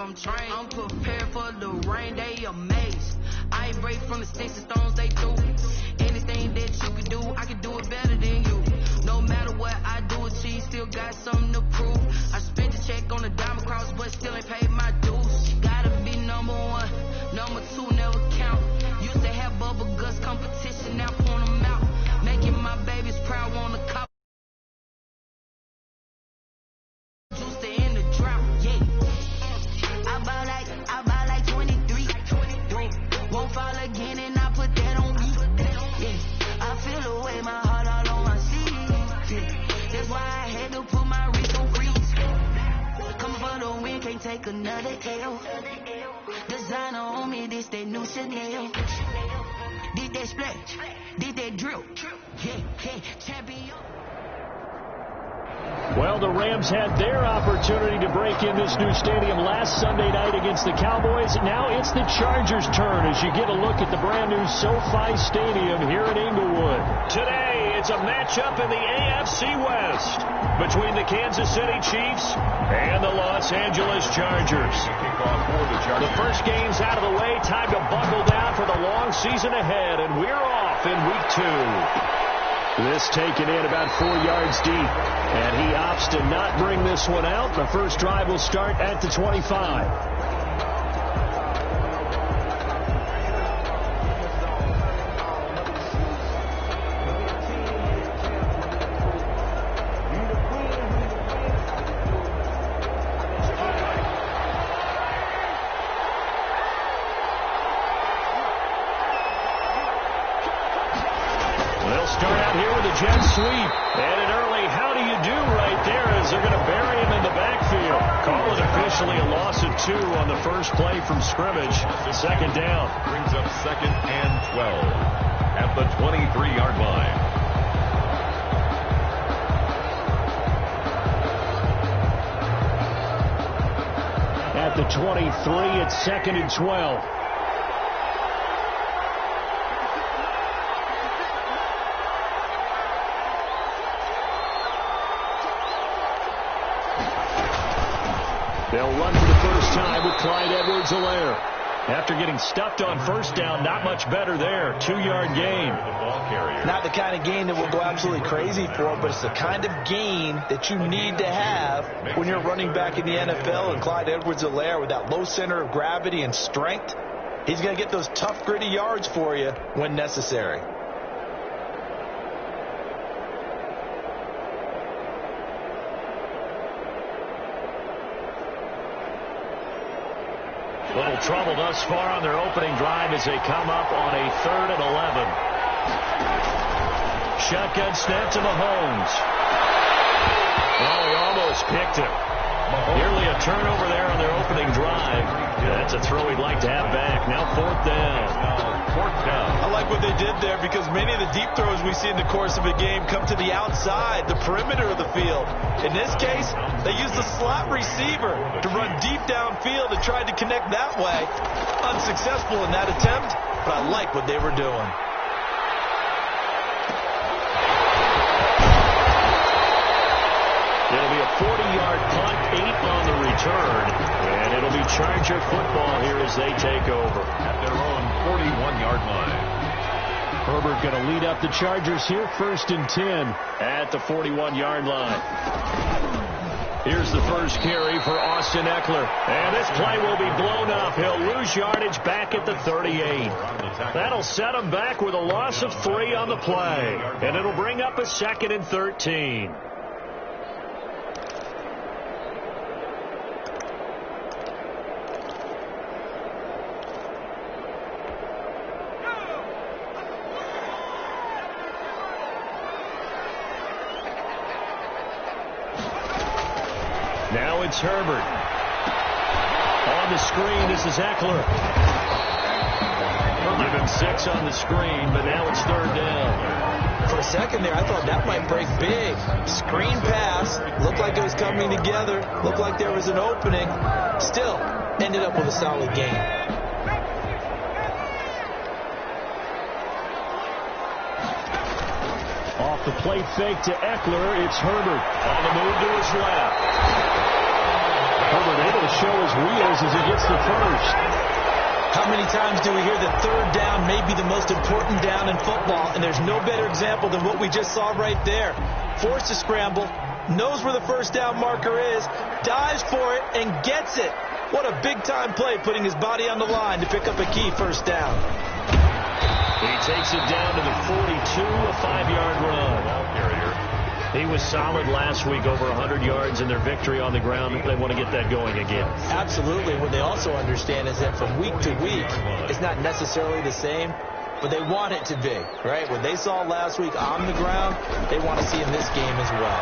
I'm trained. I'm prepared for the rain, they amazed. I ain't break from the sticks and stones they threw. Anything that you can do, I can do it better than you. No matter what I do, achieve, still got something to prove. I spent the check on the diamond cross, but still ain't paid my dues. Gotta be number one, number two never count. Used to have bubble guts competition, now point them out. Making my babies proud, wanna cop. Juice to end the drought, yeah. I buy like 23. Won't fall again and I put that on me. Yeah, I feel the way, my heart all on my sleeve. Yeah. That's why I had to put my wrist on freeze. Coming for the win, can't take another L. Designer on me, this that new Chanel. Did that splash, did that drill. Yeah, champion. Well, the Rams had their opportunity to break in this new stadium last Sunday night against the Cowboys. Now it's the Chargers' turn as you get a look at the brand-new SoFi Stadium here in Inglewood. Today, it's a matchup in the AFC West between the Kansas City Chiefs and the Los Angeles Chargers. The first game's out of the way. Time to buckle down for the long season ahead, and we're off in Week 2. This taken in about 4 yards deep, and he opts to not bring this one out. The first drive will start at the 25. Jet sweep, and an early how do you do right there as they're going to bury him in the backfield. Call it officially a loss of 2 on the first play from scrimmage. Second down. Brings up 2nd and 12 at the 23-yard line. At the 23, it's 2nd and 12. They'll run for the first time with Clyde Edwards-Helaire. After getting stuffed on first down, not much better there. 2-yard gain. Not the kind of gain that we'll go absolutely crazy for, but it's the kind of gain that you need to have when you're running back in the NFL. And Clyde Edwards-Helaire, with that low center of gravity and strength, he's going to get those tough, gritty yards for you when necessary. Little trouble thus far on their opening drive as they come up on a 3rd and 11. Shotgun snap to Mahomes. Oh, he almost picked it. Nearly a turnover there on their opening drive. That's a throw he'd like to have back. Now 4th down. I like what they did there because many of the deep throws we see in the course of a game come to the outside, the perimeter of the field. In this case, they used the slot receiver to run deep downfield and tried to connect that way. Unsuccessful in that attempt, but I like what they were doing. It'll be a 40-yard punt, 8 on the return, and it'll be Charger football here as they take over. At their own 41-yard line. Herbert going to lead up the Chargers here, 1st and 10 at the 41-yard line. Here's the first carry for Austin Eckler, and this play will be blown up. He'll lose yardage back at the 38. That'll set him back with a loss of 3 on the play, and it'll bring up a 2nd and 13. Now it's Herbert. On the screen, this is Eckler. Give him 6 on the screen, but now it's 3rd down. For a second there, I thought that might break big. Screen pass. Looked like it was coming together. Looked like there was an opening. Still, ended up with a solid gain. Off the play fake to Eckler, it's Herbert. On the move to his left. Herbert able to show his wheels as he gets the first. How many times do we hear that third down may be the most important down in football, and there's no better example than what we just saw right there. Forced to scramble, knows where the first down marker is, dives for it, and gets it. What a big-time play, putting his body on the line to pick up a key first down. He takes it down to the 42, a 5-yard run. He was solid last week, over 100 yards in their victory on the ground. They want to get that going again. Absolutely. What they also understand is that from week to week, it's not necessarily the same, but they want it to be, right? What they saw last week on the ground, they want to see in this game as well.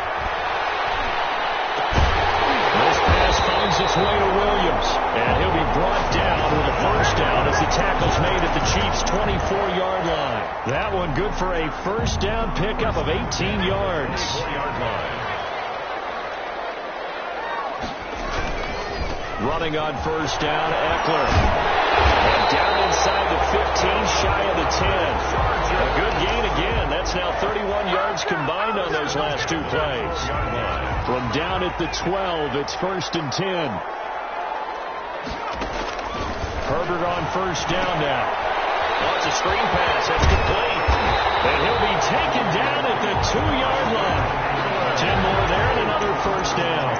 This pass finds its way to Williams, and he'll be brought down with a first down as the tackle's made at the Chiefs' 24-yard line. That one good for a first down pickup of 18 yards. Running on first down, Eckler. And down inside the 15, shy of the 10. A good gain again. That's now 31 yards combined on those last two plays. From down at the 12, it's 1st and 10. Herbert on first down now. Wants a screen pass. That's complete. And he'll be taken down at the 2-yard line. 10 more there and another first down.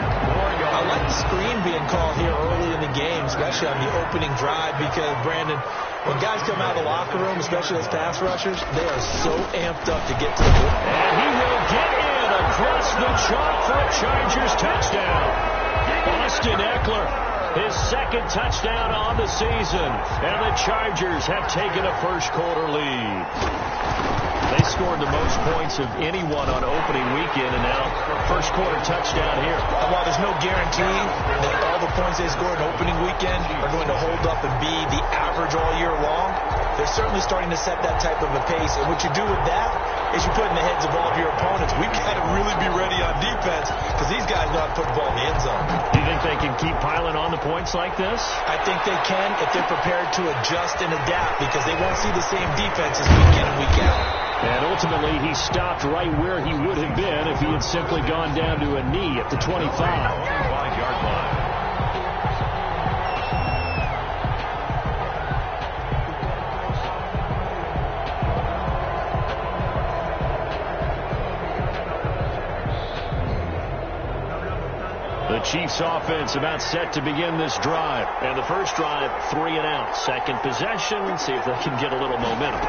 I like the screen being called here early in the game, especially on the opening drive, because, Brandon, when guys come out of the locker room, especially as pass rushers, they are so amped up to get to the ball. And he will get in across the chalk for a Chargers touchdown. Austin Eckler, his second touchdown on the season, and the Chargers have taken a first-quarter lead. They scored the most points of anyone on opening weekend, and now first-quarter touchdown here. While there's no guarantee that all the points they scored in opening weekend are going to hold up and be the average all year long, they're certainly starting to set that type of a pace. And what you do with that is you put in the heads of all of your opponents, we've got to really be ready on defense because these guys know how to put the ball in the end zone. Do you think they can keep piling on the points like this? I think they can if they're prepared to adjust and adapt, because they won't see the same defenses week in and week out. And ultimately, he stopped right where he would have been if he had simply gone down to a knee at the 25. 5-yard line. The Chiefs offense about set to begin this drive. And the first drive, 3 and out. Second possession, see if they can get a little momentum.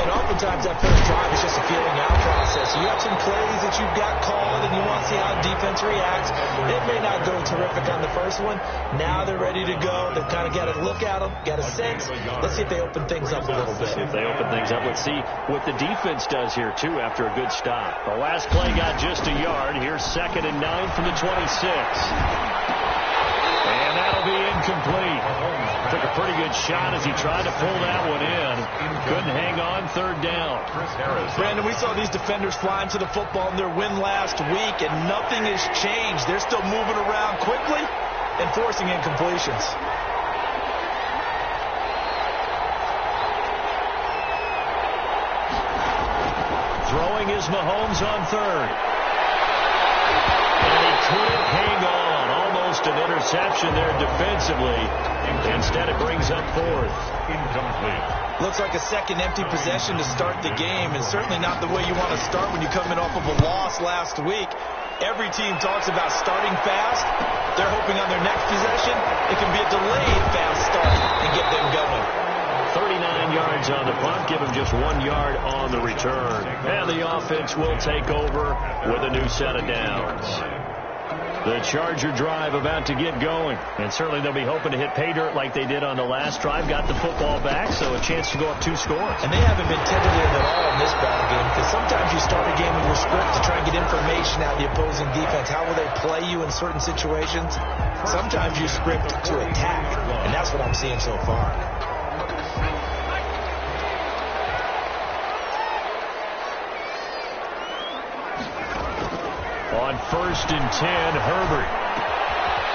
And oftentimes that first drive is just a feeling out process. You have some plays that you've got called and you want to see how defense reacts. It may not go terrific on the first one. Now they're ready to go. They've kind of got to look at them, got a sense. Let's see if they open things up a little bit. If they open things up, let's see what the defense does here, too, after a good stop. The last play got just a yard. Here's 2nd and 9 from the 26. And that'll be incomplete. Took a pretty good shot as he tried to pull that one in. Couldn't hang on, 3rd down. Brandon, we saw these defenders flying to the football in their win last week, and nothing has changed. They're still moving around quickly and forcing incompletions. Throwing is Mahomes on 3rd. And he couldn't hang on. Almost an interception there defensively. Instead, it brings up 4th. Incomplete. Looks like a second empty possession to start the game, and certainly not the way you want to start when you're coming off of a loss last week. Every team talks about starting fast. They're hoping on their next possession it can be a delayed fast start and get them going. 39 yards on the punt, give him just 1 yard on the return. And the offense will take over with a new set of downs. The Charger drive about to get going. And certainly they'll be hoping to hit pay dirt like they did on the last drive. Got the football back, so a chance to go up 2 scores. And they haven't been tentative at all in this ball game, because sometimes you start a game with your script to try and get information out of the opposing defense. How will they play you in certain situations? Sometimes you script to attack, and that's what I'm seeing so far. On 1st and 10, Herbert.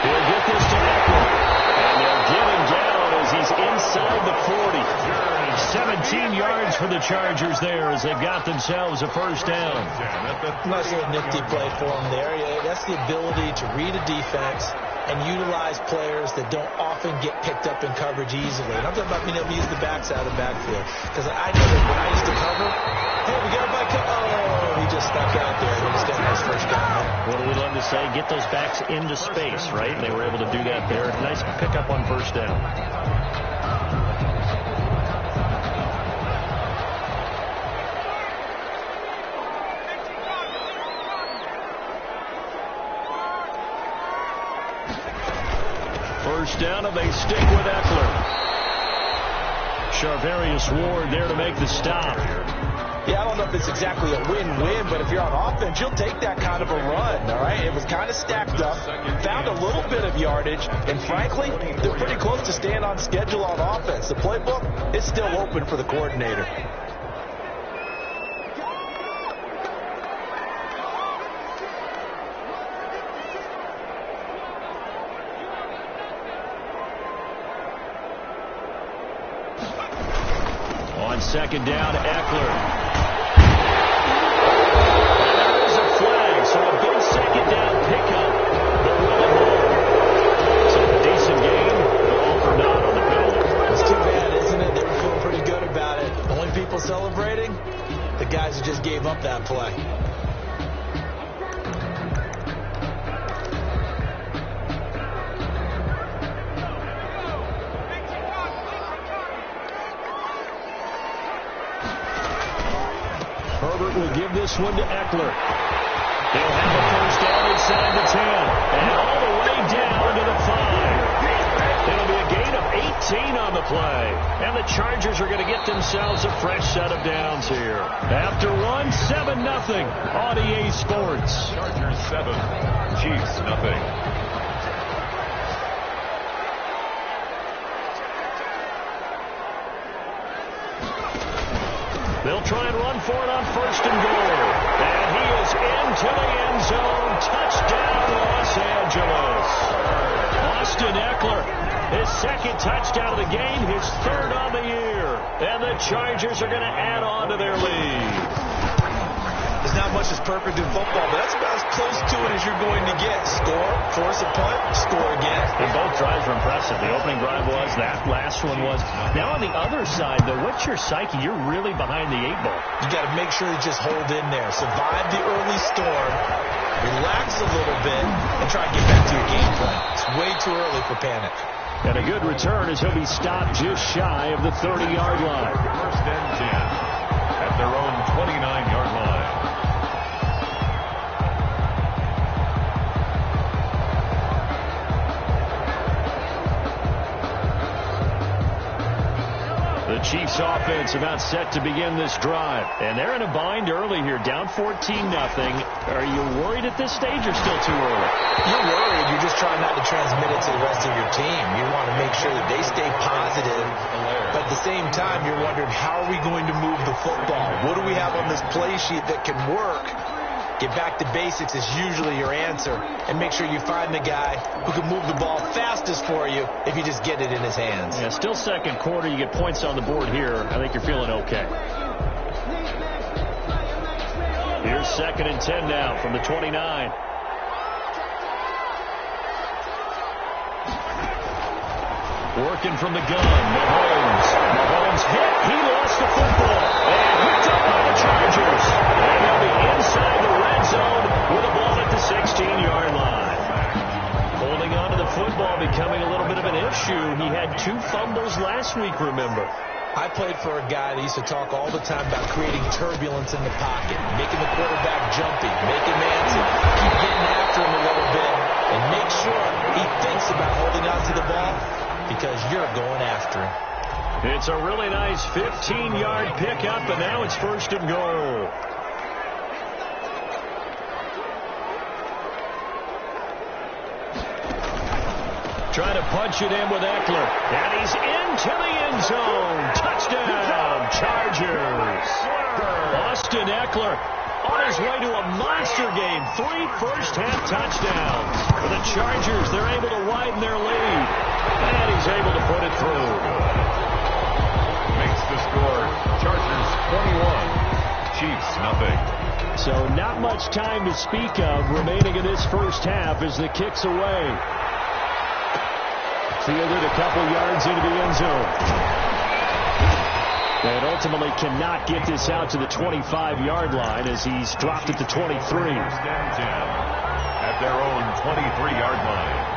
He'll get this to Eckler. And they'll get him down as he's inside the 40. 17 yards for the Chargers there as they've got themselves a first down. Nice little nifty play for him there. Yeah, that's the ability to read a defense and utilize players that don't often get picked up in coverage easily. And I'm talking about being able to use the backside of the backfield. Because I know that when I used to cover, hey, we got a bike. Oh, he just stuck out there. He just got a nice first down. What do we love to say? Get those backs into space, right? And they were able to do that there. Nice pickup on first down. First down, and they stick with Eckler. Charvarius Ward there to make the stop. Yeah, I don't know if it's exactly a win-win, but if you're on offense, you'll take that kind of a run, all right? It was kind of stacked up, found a little bit of yardage, and frankly, they're pretty close to staying on schedule on offense. The playbook is still open for the coordinator. On second down, Eckler. There is a flag, so a big second down pickup, but really more. So a decent game, but all for naught on the penalty. It's too bad, isn't it? They were feeling pretty good about it. Only people celebrating, the guys who just gave up that play. Herbert will give this one to Eckler. He'll have a first down inside the 10. And all the way down to the 5. It'll be a gain of 18 on the play. And the Chargers are going to get themselves a fresh set of downs here. After one, 7-0 on EA Sports. Chargers 7, Chiefs nothing. They'll try and run for it on first and goal. And he is into the end zone. Touchdown, Los Angeles. Austin Eckler, his second touchdown of the game, his third on the year. And the Chargers are going to add on to their lead. There's not much that's perfect in football, but that's about as close to it as you're going to get. Score, force a punt, score again. And both drives were impressive. The opening drive was, that last one was. Now on the other side, though, what's your psyche? You're really behind the 8-ball. You got to make sure you just hold in there. Survive the early storm, relax a little bit, and try to get back to your game plan. It's way too early for panic. And a good return as he'll be stopped just shy of the 30-yard line. First and 10 at their own 29-yard line. The Chiefs offense about set to begin this drive. And they're in a bind early here, down 14-0. Are you worried at this stage or still too early? You're worried. You're just trying not to transmit it to the rest of your team. You want to make sure that they stay positive. But at the same time, you're wondering, how are we going to move the football? What do we have on this play sheet that can work? Get back to basics is usually your answer. And make sure you find the guy who can move the ball fastest for you if you just get it in his hands. Yeah, still second quarter. You get points on the board here. I think you're feeling okay. Here's second and 10 now from the 29. Working from the gun. Mahomes hit. He lost the football. And picked up by the Chargers. And they'll be inside the red zone with a ball at the 16-yard line. Holding on to the football becoming a little bit of an issue. He had 2 fumbles last week, remember. I played for a guy that used to talk all the time about creating turbulence in the pocket, making the quarterback jumpy, make him answer, keep getting after him a little bit, and make sure he thinks about holding on to the ball because you're going after him. It's a really nice 15-yard pickup, and now it's first and goal. Trying to punch it in with Eckler. And he's into the end zone. Touchdown, Chargers. Austin Eckler on his way to a monster game. 3 first-half touchdowns. For the Chargers, they're able to widen their lead. And he's able to put it through. Makes the score Chargers 21, Chiefs nothing. So not much time to speak of remaining in this first half as the kick's away. fielded a couple yards into the end zone. And ultimately cannot get this out to the 25-yard line as he's dropped at the 23. At their own 23-yard line.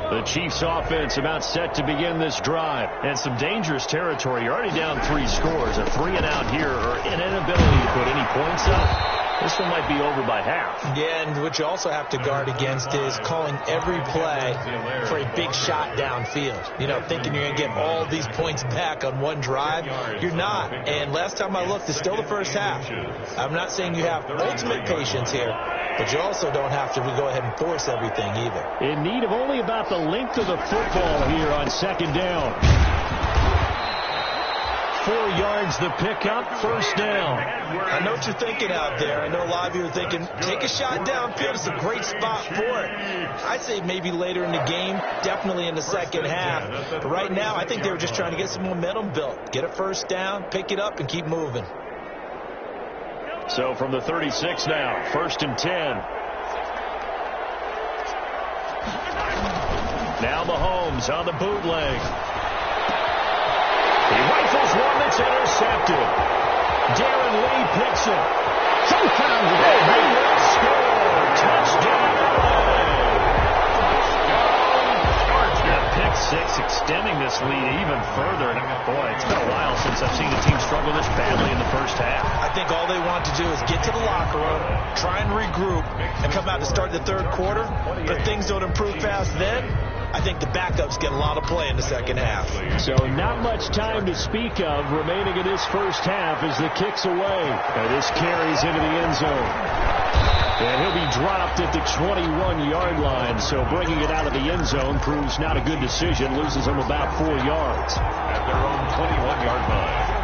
The Chiefs offense about set to begin this drive. And some dangerous territory. You're already down 3 scores. A 3-and-out here or an inability to put any points up. This one might be over by half. Yeah, and what you also have to guard against is calling every play for a big shot downfield. You know, thinking you're going to get all these points back on one drive. You're not. And last time I looked, it's still the first half. I'm not saying you have ultimate patience here, but you also don't have to go ahead and force everything either. In need of only about the length of the football here on second down. 4 yards the pickup, first down. I know what you're thinking out there. I know a lot of you are thinking, take a shot downfield. It's a great spot for it. I'd say maybe later in the game, definitely in the second half. But right now, I think they were just trying to get some momentum built. Get a first down, pick it up, and keep moving. So from the 36 now, 1st and 10. Now Mahomes on the bootleg. He rifles one that's intercepted. Darren Lee picks it. Sometimes they will score. Touchdown. That pick six extending this lead even further. And boy, it's been a while since I've seen a team struggle this badly in the first half. I think all they want to do is get to the locker room, try and regroup, and come out to start the third quarter. But if things don't improve fast then, I think the backups get a lot of play in the second half. So not much time to speak of remaining in this first half as the kick's away. And this carries into the end zone. And he'll be dropped at the 21-yard line. So bringing it out of the end zone proves not a good decision. Loses him about 4 yards. At their own 21-yard line.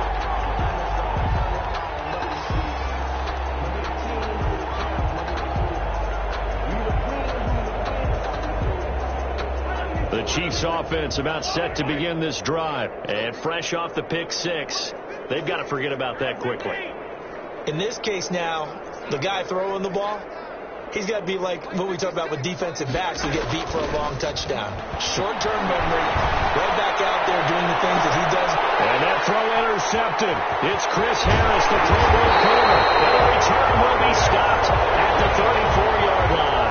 The Chiefs offense about set to begin this drive. And fresh off the pick six, they've got to forget about that quickly. In this case now, the guy throwing the ball, he's got to be like what we talk about with defensive backs who get beat for a long touchdown. Short-term memory, right back out there doing the things that he does. And that throw intercepted. It's Chris Harris, the Pro Bowl corner. And the return will be stopped at the 34-yard line.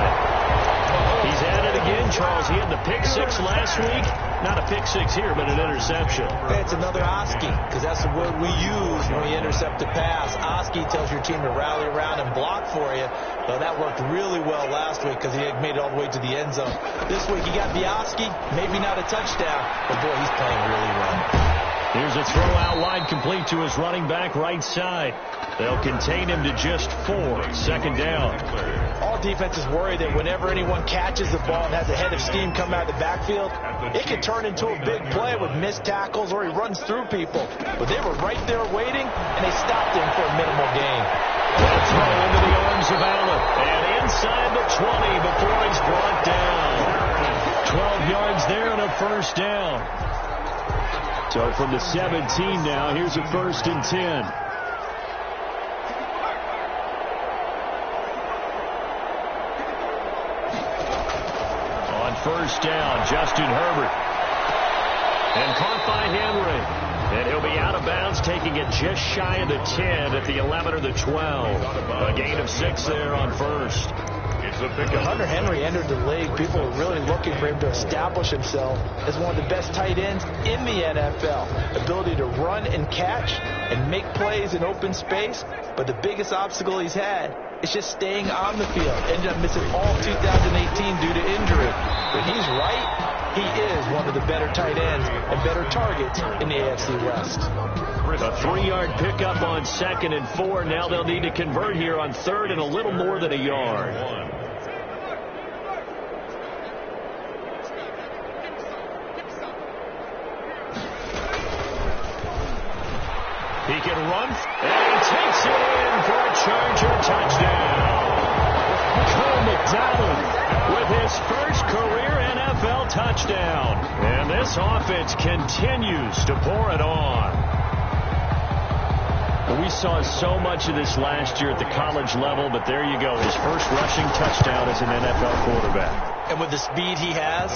He's at it again, Charles. He had the pick six last week. Not a pick six here, but an interception. It's another Oski, because that's the word we use when we intercept a pass. Oski tells your team to rally around and block for you. Well, that worked really well last week because he had made it all the way to the end zone. This week, he got the Oski, maybe not a touchdown, but boy, he's playing really well. Here's a throw out wide complete to his running back right side. They'll contain him to just 4. Second down. All defenses worry that whenever anyone catches the ball and has a head of steam come out of the backfield, it can turn into a big play with missed tackles or he runs through people. But they were right there waiting, and they stopped him for a minimal gain. Well throw into the arms of Allen. And inside the 20 before he's brought down. 12 yards there and a first down. So from the 17 now, here's a 1st and 10. First down, Justin Herbert. And caught by Henry. And he'll be out of bounds, taking it just shy of the 10 at the 11 or the 12. A gain of 6 there on first. It's a pickup. Hunter Henry entered the league. People were really looking for him to establish himself as one of the best tight ends in the NFL. Ability to run and catch and make plays in open space. But the biggest obstacle he's had is just staying on the field. Ended up missing all 2018 due to injury. When he's right, he is one of the better tight ends and better targets in the AFC West. A 3-yard pickup on 2nd and 4. Now they'll need to convert here on 3rd and a little more than a yard. He can run, and he takes it in for a Charger touchdown. Cole McDonald with with his first career NFL touchdown. And this offense continues to pour it on. We saw so much of this last year at the college level, but there you go. His first rushing touchdown as an NFL quarterback. And with the speed he has,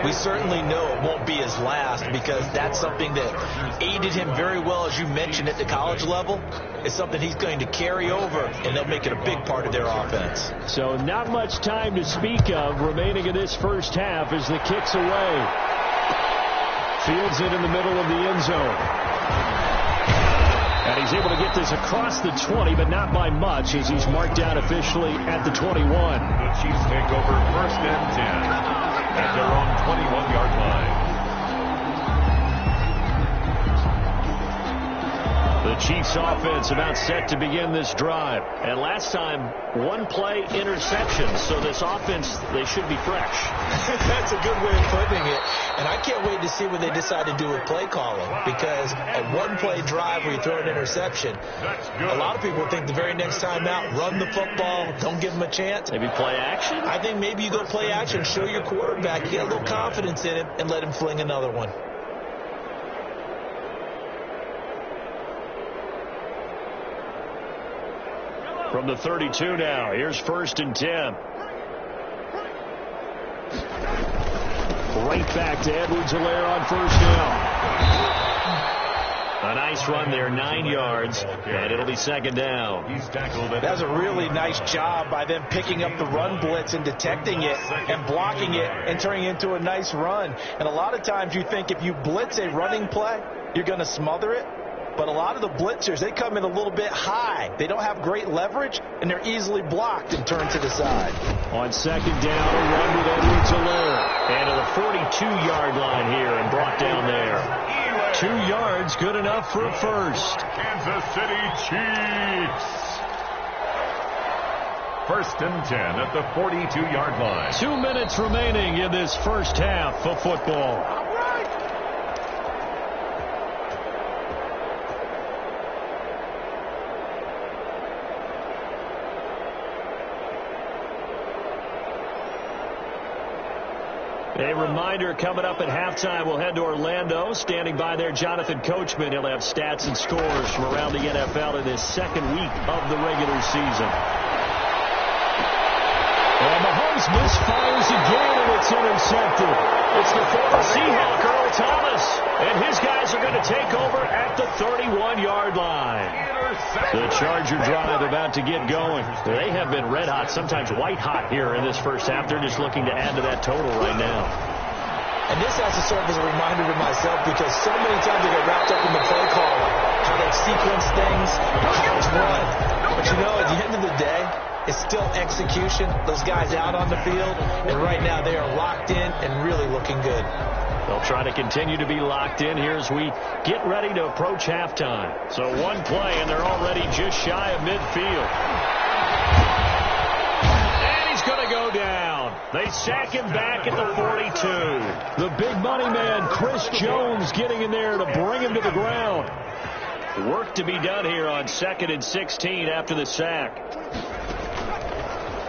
we certainly know it won't be his last, because that's something that aided him very well, as you mentioned, at the college level. It's something he's going to carry over, and they'll make it a big part of their offense. So not much time to speak of remaining in this first half as the kick's away. Fields it in the middle of the end zone. And he's able to get this across the 20, but not by much, as he's marked down officially at the 21. The Chiefs take over 1st and 10 at their own 21-yard line. The Chiefs offense about set to begin this drive. And last time, one play interception. So this offense, they should be fresh. That's a good way of putting it. And I can't wait to see what they decide to do with play calling, because a one-play drive where you throw an interception, a lot of people think the very next time out, run the football, don't give them a chance. Maybe play action? I think maybe you go play action, show your quarterback, get a little confidence in him, and let him fling another one. From the 32 now, here's 1st and 10. Right back to Edwards-Helaire on 1st down. A nice run there, 9 yards, and it'll be 2nd down. He's tackled it. That was a really nice job by them picking up the run blitz and detecting it and blocking it and turning it into a nice run. And a lot of times you think if you blitz a running play, you're going to smother it. But a lot of the blitzers, they come in a little bit high. They don't have great leverage, and they're easily blocked and turned to the side. On 2nd down, a run with Edwards-Helaire. And to the 42-yard line here and brought down there. 2 yards, good enough for a first. Kansas City Chiefs. 1st and 10 at the 42-yard line. 2 minutes remaining in this first half of football. A reminder, coming up at halftime, we'll head to Orlando. Standing by there, Jonathan Coachman. He'll have stats and scores from around the NFL in his 2nd week of the regular season. And Mahomes misfires again, and it's intercepted. It's the former Seahawk, Earl Thomas. And his guys are going to take over at the 31-yard line. The Charger drive about to get going. They have been red hot, sometimes white hot here in this first half. They're just looking to add to that total right now. And this has to serve as a reminder to myself, because so many times I get wrapped up in the play call, how they sequence things, how it's run. But you know, at the end of the day, it's still execution. Those guys out on the field, and right now they are locked in and really looking good. They'll try to continue to be locked in here as we get ready to approach halftime. So one play, and they're already just shy of midfield. And he's going to go down. They sack him back at the 42. The big money man, Chris Jones, getting in there to bring him to the ground. Work to be done here on 2nd and 16 after the sack.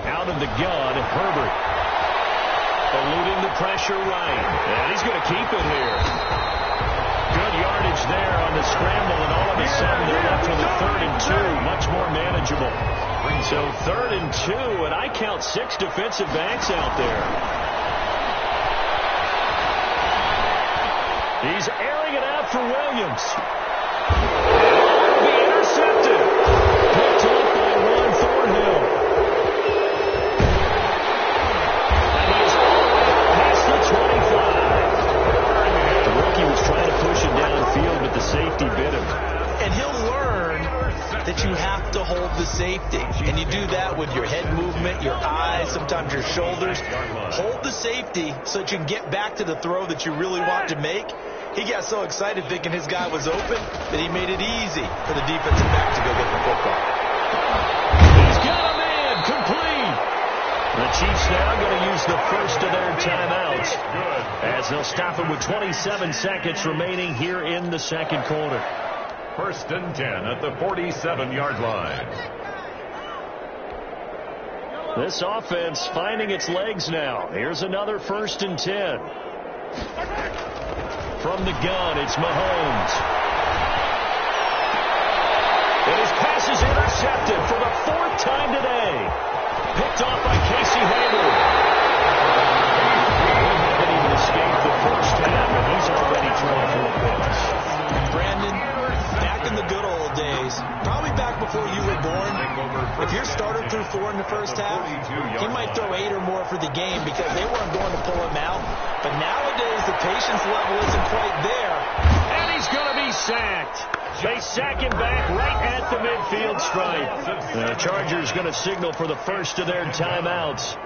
Out of the gun, Herbert. Eluding the pressure right. And he's going to keep it here. Good yardage there on the scramble, and all of a sudden they're left with a 3rd and 2. Much more manageable. So 3rd and 2, and I count 6 defensive backs out there. He's airing it out for Williams. Be intercepted. Picked up by Juan Thornhill. Trying to push it downfield, but the safety bit him. And he'll learn that you have to hold the safety. And you do that with your head movement, your eyes, sometimes your shoulders. Hold the safety so that you can get back to the throw that you really want to make. He got so excited thinking his guy was open that he made it easy for the defensive back to go get the football. He's got a man complete. The Chiefs now going to use the first of their timeouts as they'll stop it with 27 seconds remaining here in the 2nd quarter. 1st and 10 at the 47-yard line. This offense finding its legs now. Here's another 1st and 10. From the gun, it's Mahomes. And his pass is intercepted for the 4th time today. Picked off by Casey Hayward. He haven't even escaped the first half, and he's already 24 points. Brandon, back in the good old days, probably back before you were born, if your starter threw 4 in the first half, he might throw 8 or more for the game because they weren't going to pull him out. But nowadays, the patience level isn't quite there. And he's going to be sacked. They sack him back right at the midfield stripe. The Chargers going to signal for the first of their timeouts,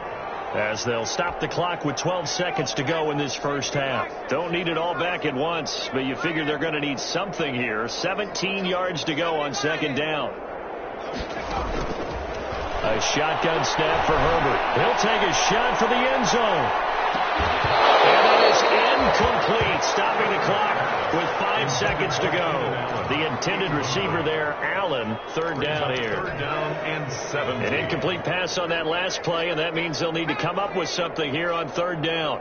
as they'll stop the clock with 12 seconds to go in this first half. Don't need it all back at once, but you figure they're going to need something here. 17 yards to go on 2nd down. A shotgun snap for Herbert. He'll take a shot for the end zone. And that is incomplete, stopping the clock with 5 seconds to go. The intended receiver there, Allen, 3rd down here. 3rd down and 7. An incomplete pass on that last play, and that means they'll need to come up with something here on 3rd down.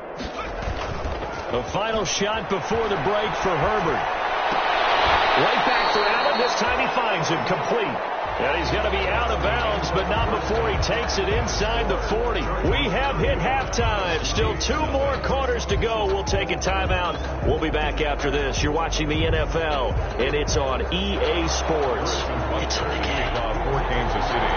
A final shot before the break for Herbert. Right back for Allen. This time he finds him complete. And he's going to be out of bounds, but not before he takes it inside the 40. We have hit halftime. Still 2 more quarters to go. We'll take a timeout. We'll be back after this. You're watching the NFL, and it's on EA Sports. It's on the game. For Kansas City.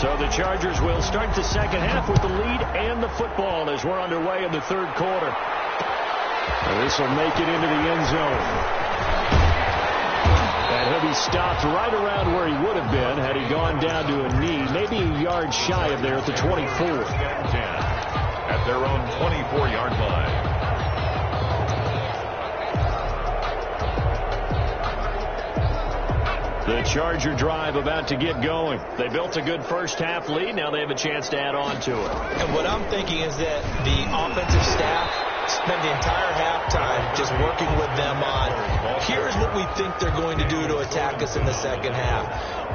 So the Chargers will start the second half with the lead and the football as we're underway in the 3rd quarter. This will make it into the end zone. And he'll be stopped right around where he would have been had he gone down to a knee, maybe a yard shy of there at the 24. At their own 24-yard line. The Charger drive about to get going. They built a good first half lead. Now they have a chance to add on to it. And what I'm thinking is that the offensive staff spent the entire halftime just working with them on, here's what we think they're going to do to attack us in the second half.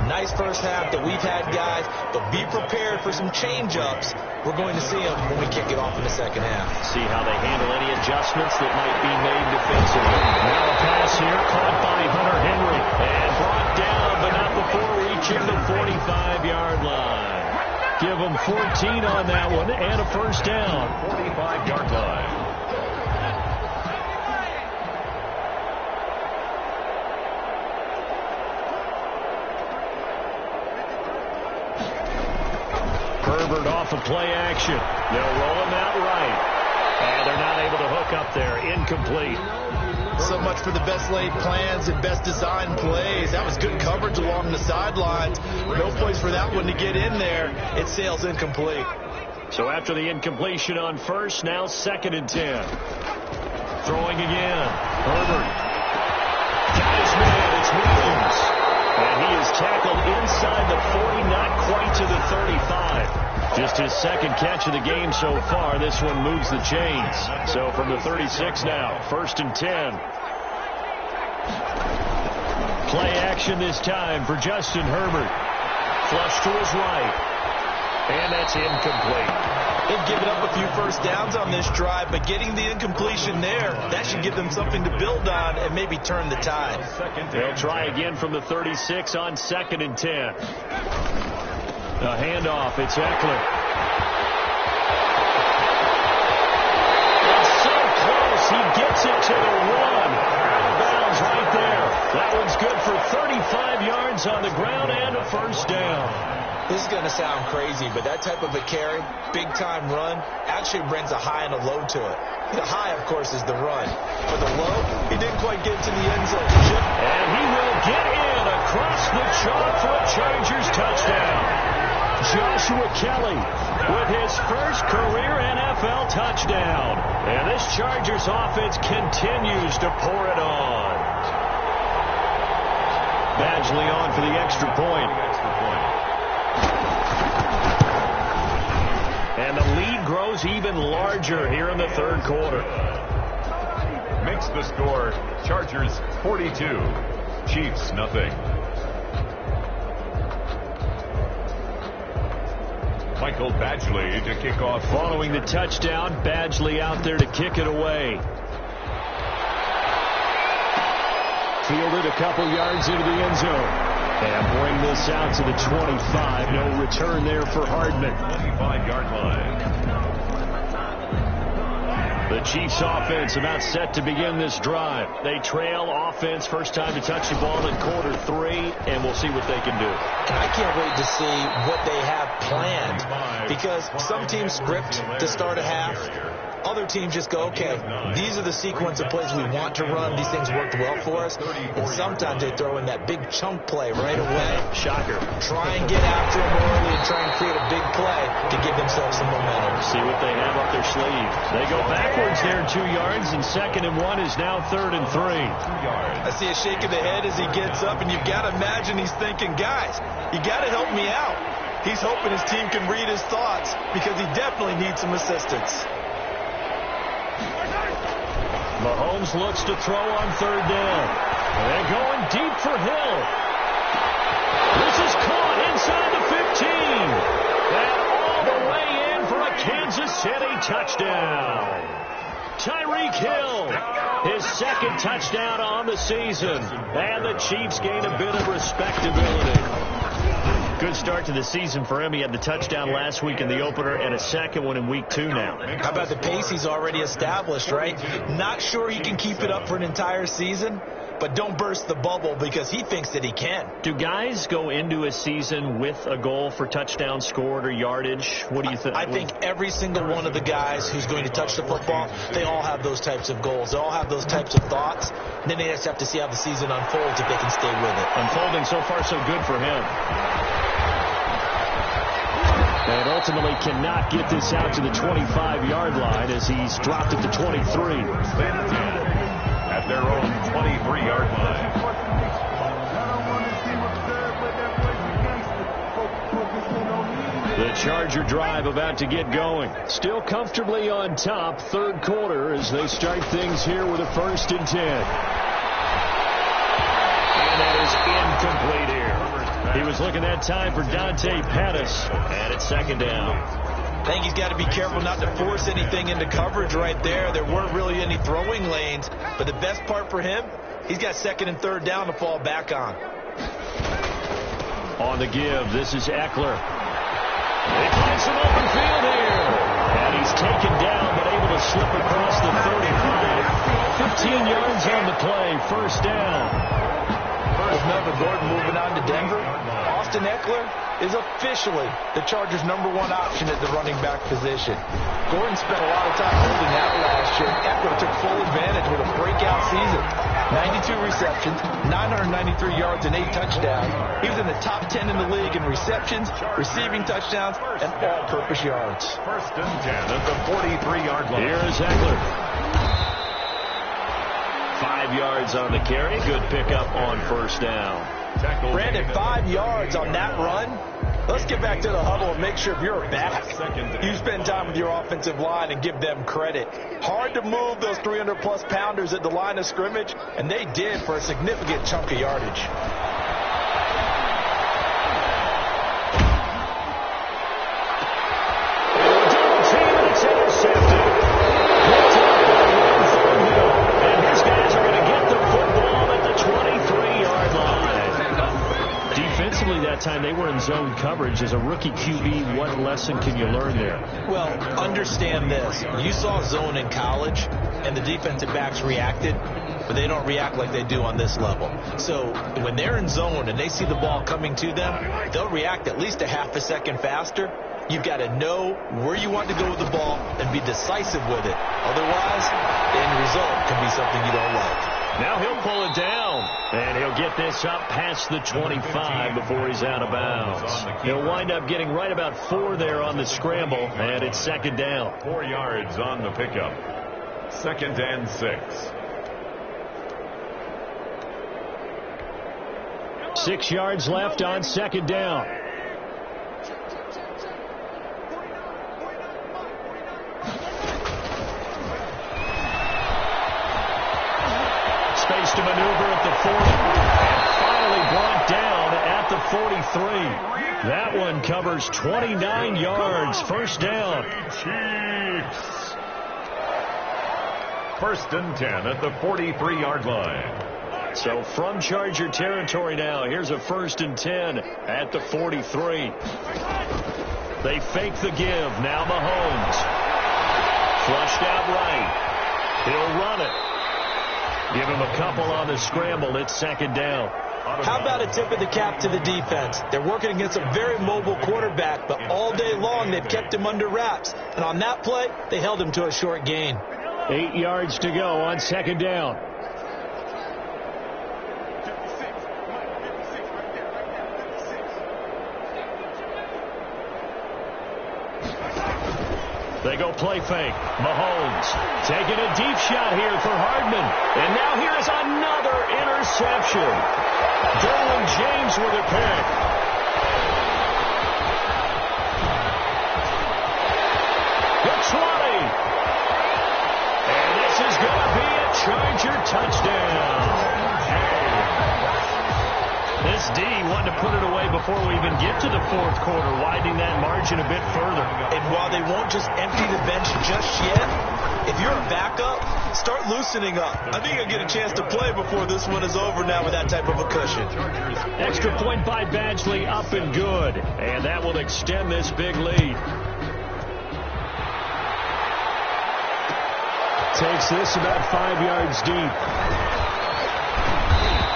Nice first half that we've had, guys, but be prepared for some change-ups. We're going to see them when we kick it off in the second half. See how they handle any adjustments that might be made defensively. Now a pass here caught by Hunter Henry and brought down, but not before reaching the 45-yard line. Give them 14 on that one and a first down. 45-yard line. Herbert off of play action. They'll roll him out right. And they're not able to hook up there. Incomplete. So much for the best laid plans and best designed plays. That was good coverage along the sidelines. No place for that one to get in there. It sails incomplete. So after the incompletion on first, now 2nd and 10. Throwing again. Herbert. Got his man. It's Williams. And he is tackled inside the 40, not quite to the 35. Just his 2nd catch of the game so far. This one moves the chains. So from the 36 now, 1st and 10. Play action this time for Justin Herbert. Flush to his right. And that's incomplete. They've given up a few first downs on this drive, but getting the incompletion there, that should give them something to build on and maybe turn the tide. They'll try again from the 36 on 2nd and 10. A handoff. It's Eckler. It's so close. He gets it to the 1. Out of bounds right there. That one's good for 35 yards on the ground and a first down. This is going to sound crazy, but that type of a carry, big-time run, actually brings a high and a low to it. The high, of course, is the run. For the low, he didn't quite get to the end zone. And he will get in across the chalk for a Chargers touchdown. Joshua Kelly with his first career NFL touchdown. And this Chargers offense continues to pour it on. Badgley on for the extra point. And the lead grows even larger here in the 3rd quarter. Makes the score Chargers 42, Chiefs, nothing. Michael Badgley to kick off. Following the touchdown, Badgley out there to kick it away. Fielded a couple yards into the end zone. And bring this out to the 25. No return there for Hardman. 25-yard line. The Chiefs offense about set to begin this drive. They trail offense, first time to touch the ball in quarter 3, and we'll see what they can do. I can't wait to see what they have planned, because some teams script to start a half. Other teams just go, okay, these are the sequence of plays we want to run. These things worked well for us. And sometimes they throw in that big chunk play right away. Shocker. Try and get after them early and try and create a big play to give themselves some momentum. See what they have up their sleeve. They go backwards there 2 yards, and 2nd and 1 is now 3rd and 3. 2 yards. I see a shake of the head as he gets up, and you've got to imagine he's thinking, guys, you got to help me out. He's hoping his team can read his thoughts because he definitely needs some assistance. Mahomes looks to throw on 3rd down. They're going deep for Hill. This is caught inside the 15. And all the way in for a Kansas City touchdown. Tyreek Hill, his 2nd touchdown on the season. And the Chiefs gain a bit of respectability. Good start to the season for him. He had the touchdown last week in the opener and a 2nd one in week 2 now. How about the pace he's already established, right? Not sure he can keep it up for an entire season, but don't burst the bubble because he thinks that he can. Do guys go into a season with a goal for touchdown scored or yardage? What do you think? I think every single one of the guys who's going to touch the football, they all have those types of goals. They all have those types of thoughts. And then they just have to see how the season unfolds if they can stay with it. Unfolding so far so good for him. And ultimately cannot get this out to the 25-yard line as he's dropped it to 23. At their own 23-yard line. The Charger drive about to get going. Still comfortably on top, 3rd quarter as they start things here with a 1st and 10. And that is incomplete here. He was looking that time for Dante Pettis, and it's 2nd down. I think he's got to be careful not to force anything into coverage right there. There weren't really any throwing lanes, but the best part for him, he's got 2nd and 3rd down to fall back on. On the give, this is Eckler. He finds some open field here, and he's taken down, but able to slip across the 35. 15 yards on the play, 1st down. With Melvin Gordon moving on to Denver, Austin Eckler is officially the Chargers' #1 option at the running back position. Gordon spent a lot of time holding out last year. Eckler took full advantage with a breakout season. 92 receptions, 993 yards, and 8 touchdowns. He was in the top 10 in the league in receptions, receiving touchdowns, and all-purpose yards. 1st and 10 at the 43-yard line. Here's Eckler. 5 yards on the carry. Good pickup on 1st down. Brandon, 5 yards on that run. Let's get back to the huddle and make sure if you're a back, you spend time with your offensive line and give them credit. Hard to move those 300-plus pounders at the line of scrimmage, and they did for a significant chunk of yardage. Time they were in zone coverage. As a rookie QB, what lesson can you learn there? Well, understand this. You saw zone in college, and the defensive backs reacted, but they don't react like they do on this level. So when they're in zone and they see the ball coming to them, they'll react at least a half a second faster. You've got to know where you want to go with the ball and be decisive with it. Otherwise, the end result can be something you don't like. Now he'll pull it down, and he'll get this up past the 25 before he's out of bounds. He'll wind up getting right about 4 there on the scramble, and it's 2nd down. 4 yards on the pickup. 2nd and 6. 6 yards left on 2nd down. Space to maneuver at the 40. 43. That one covers 29 yards. First down. Chiefs. First and 10 at the 43-yard line. So from Charger territory now, here's a first and 10 at the 43. They fake the give. Now Mahomes. Flushed out right. He'll run it. Give him a couple on the scramble. It's second down. How about a tip of the cap to the defense? They're working against a very mobile quarterback, but all day long they've kept him under wraps. And on that play, they held him to a short gain. 8 yards to go on second down. They go play fake. Mahomes taking a deep shot here for Hardman. And now here's another interception. Derwin James with a pick. The 20. And this is going to be a Charger touchdown. This D wanted to put it away before we even get to the fourth quarter, widening that margin a bit further. And while they won't just empty the bench just yet, if you're a backup, start loosening up. I think you'll get a chance to play before this one is over now with that type of a cushion. Extra point by Badgley, up and good. And that will extend this big lead. Takes this about 5 yards deep.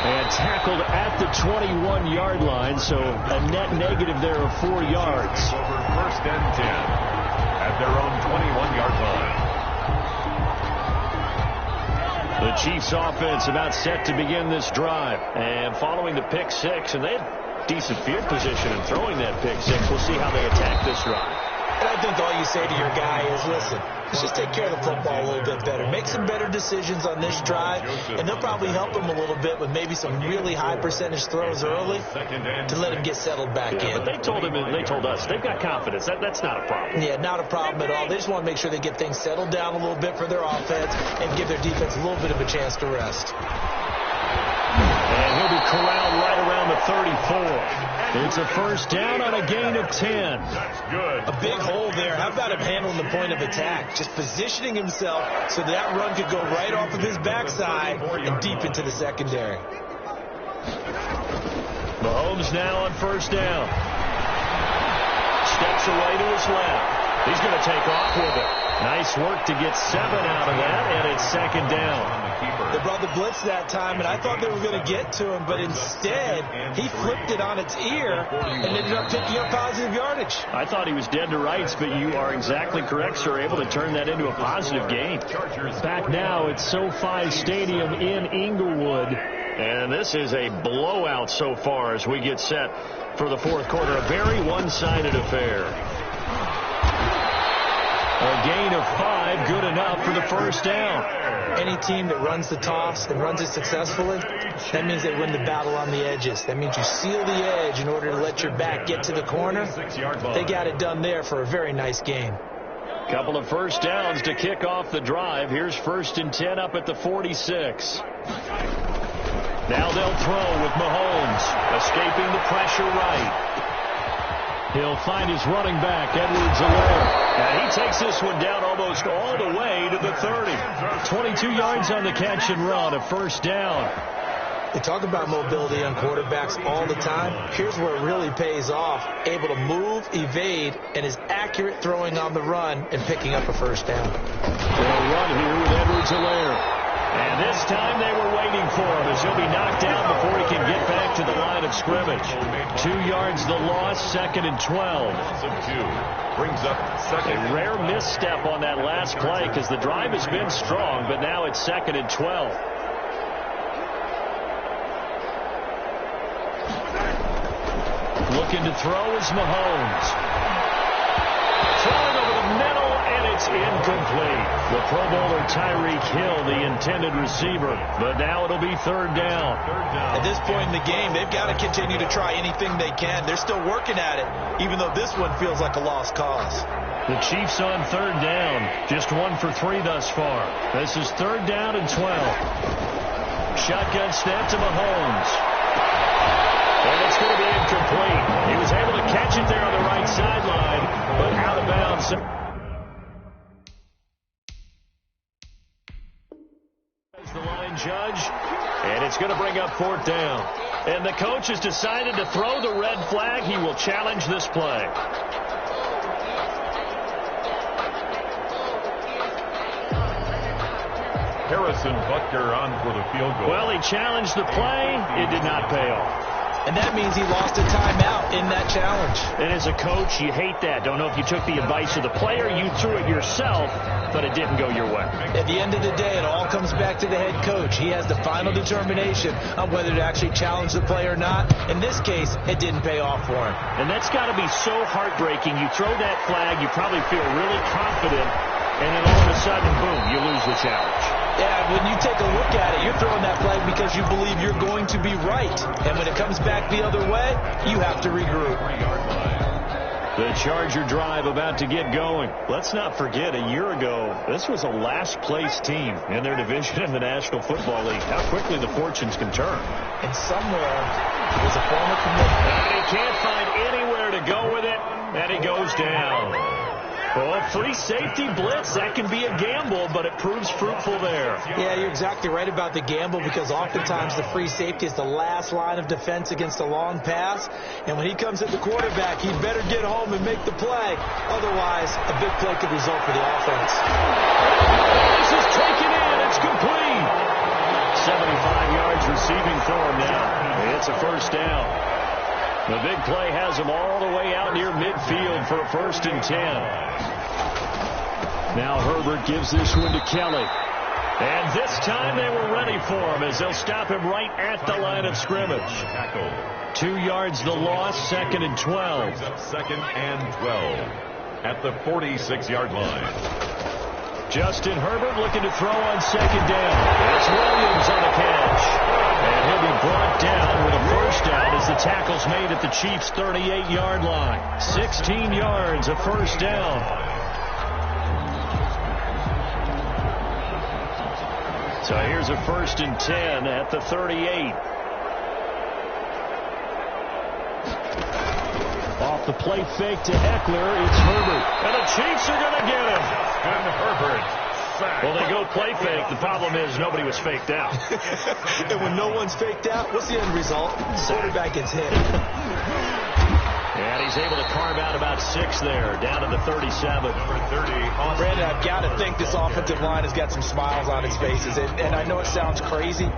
And tackled at the 21-yard line, so a net negative there of 4 yards. Over first and 10 at their own 21-yard line. The Chiefs offense about set to begin this drive. And following the pick six, and they had decent field position in throwing that pick six. We'll see how they attack this drive. And I think all you say to your guy is, listen, let's just take care of the football a little bit better. Make some better decisions on this drive, and they'll probably help him a little bit with maybe some really high percentage throws early to let him get settled back in. But they told him, and they told us, they've got confidence. That's not a problem. Yeah, not a problem at all. They just want to make sure they get things settled down a little bit for their offense and give their defense a little bit of a chance to rest. And he'll be corralled right around the 34. It's a first down on a gain of 10. That's good. A big hole there. How about him handling the point of attack? Just positioning himself so that run could go right off of his backside and deep into the secondary. Mahomes now on first down. Steps away to his left. He's going to take off with it. Nice work to get 7 out of that, and it's second down. They brought the blitz that time, and I thought they were going to get to him, but instead, he flipped it on its ear and ended up picking up positive yardage. I thought he was dead to rights, but you are exactly correct, sir. Able to turn that into a positive gain. Back now at SoFi Stadium in Inglewood, and this is a blowout so far as we get set for the fourth quarter. A very one-sided affair. A gain of 5, good enough for the first down. Any team that runs the toss and runs it successfully, that means they win the battle on the edges. That means you seal the edge in order to let your back get to the corner. They got it done there for a very nice gain. Couple of first downs to kick off the drive. Here's first and 10 up at the 46. Now they'll throw with Mahomes, escaping the pressure right. He'll find his running back, Edwards-Helaire. And he takes this one down almost all the way to the 30. 22 yards on the catch and run, a first down. They talk about mobility on quarterbacks all the time. Here's where it really pays off. Able to move, evade, and is accurate throwing on the run and picking up a first down. They'll run here with Edwards-Helaire. And this time they were waiting for him as he'll be knocked down before he can get back to the line of scrimmage. 2 yards the loss, second and 12. Loss of 2 brings up second. A rare misstep on that last play because the drive has been strong, but now it's second and 12. Looking to throw is Mahomes. Throwing over the middle, and it's incomplete. The Pro Bowler Tyreek Hill, the intended receiver, but now it'll be third down. At this point in the game, they've got to continue to try anything they can. They're still working at it, even though this one feels like a lost cause. The Chiefs on third down, just 1 for 3 thus far. This is third down and 12. Shotgun snap to Mahomes. And it's That's going to be incomplete. He was able to catch it there on the right sideline, but out of bounds. As the line judge, and it's going to bring up 4th down. And the coach has decided to throw the red flag. He will challenge this play. Harrison Butker on for the field goal. Well, he challenged the play. It did not pay off. And that means he lost a timeout in that challenge. And as a coach, you hate that. Don't know if you took the advice of the player. You threw it yourself, but it didn't go your way. At the end of the day, it all comes back to the head coach. He has the final determination on whether to actually challenge the play or not. In this case, it didn't pay off for him. And that's got to be so heartbreaking. You throw that flag, you probably feel really confident, and then all of a sudden, boom, you lose the challenge. Yeah, when you take a look at it, you're throwing that flag because you believe you're going to be right. And when it comes back the other way, you have to regroup. The Charger drive about to get going. Let's not forget, a year ago, this was a last-place team in their division in the National Football League. How quickly the fortunes can turn. And somewhere, there's a former commitment. And he can't find anywhere to go with it, and he goes down. Well, free safety blitz, that can be a gamble, but it proves fruitful there. Yeah, you're exactly right about the gamble because oftentimes the free safety is the last line of defense against a long pass. And when he comes at the quarterback, he'd better get home and make the play. Otherwise, a big play could result for the offense. This is taken in. It's complete. 75 yards receiving for him now. It's a 1st down. The big play has him all the way out near midfield for a 1st and 10. Now Herbert gives this one to Kelly. And this time they were ready for him as they'll stop him right at the line of scrimmage. 2 yards the loss, 2nd and 12. 2nd and 12 at the 46-yard line. Justin Herbert looking to throw on 2nd down. It's Williams on the catch. And he'll be brought down with a 1st down as the tackle's made at the Chiefs' 38-yard line. 16 yards, a 1st down. So here's a 1st and 10 at the 38. Off the play fake to Eckler, it's Herbert. And the Chiefs are going to get him. And Herbert. Well, they go play fake. The problem is nobody was faked out. And when no one's faked out, what's the end result? The quarterback gets hit. And he's able to carve out about 6 there, down to the 37. Number 30. Brandon, I've got to think this offensive line has got some smiles on its faces. And I know it sounds crazy,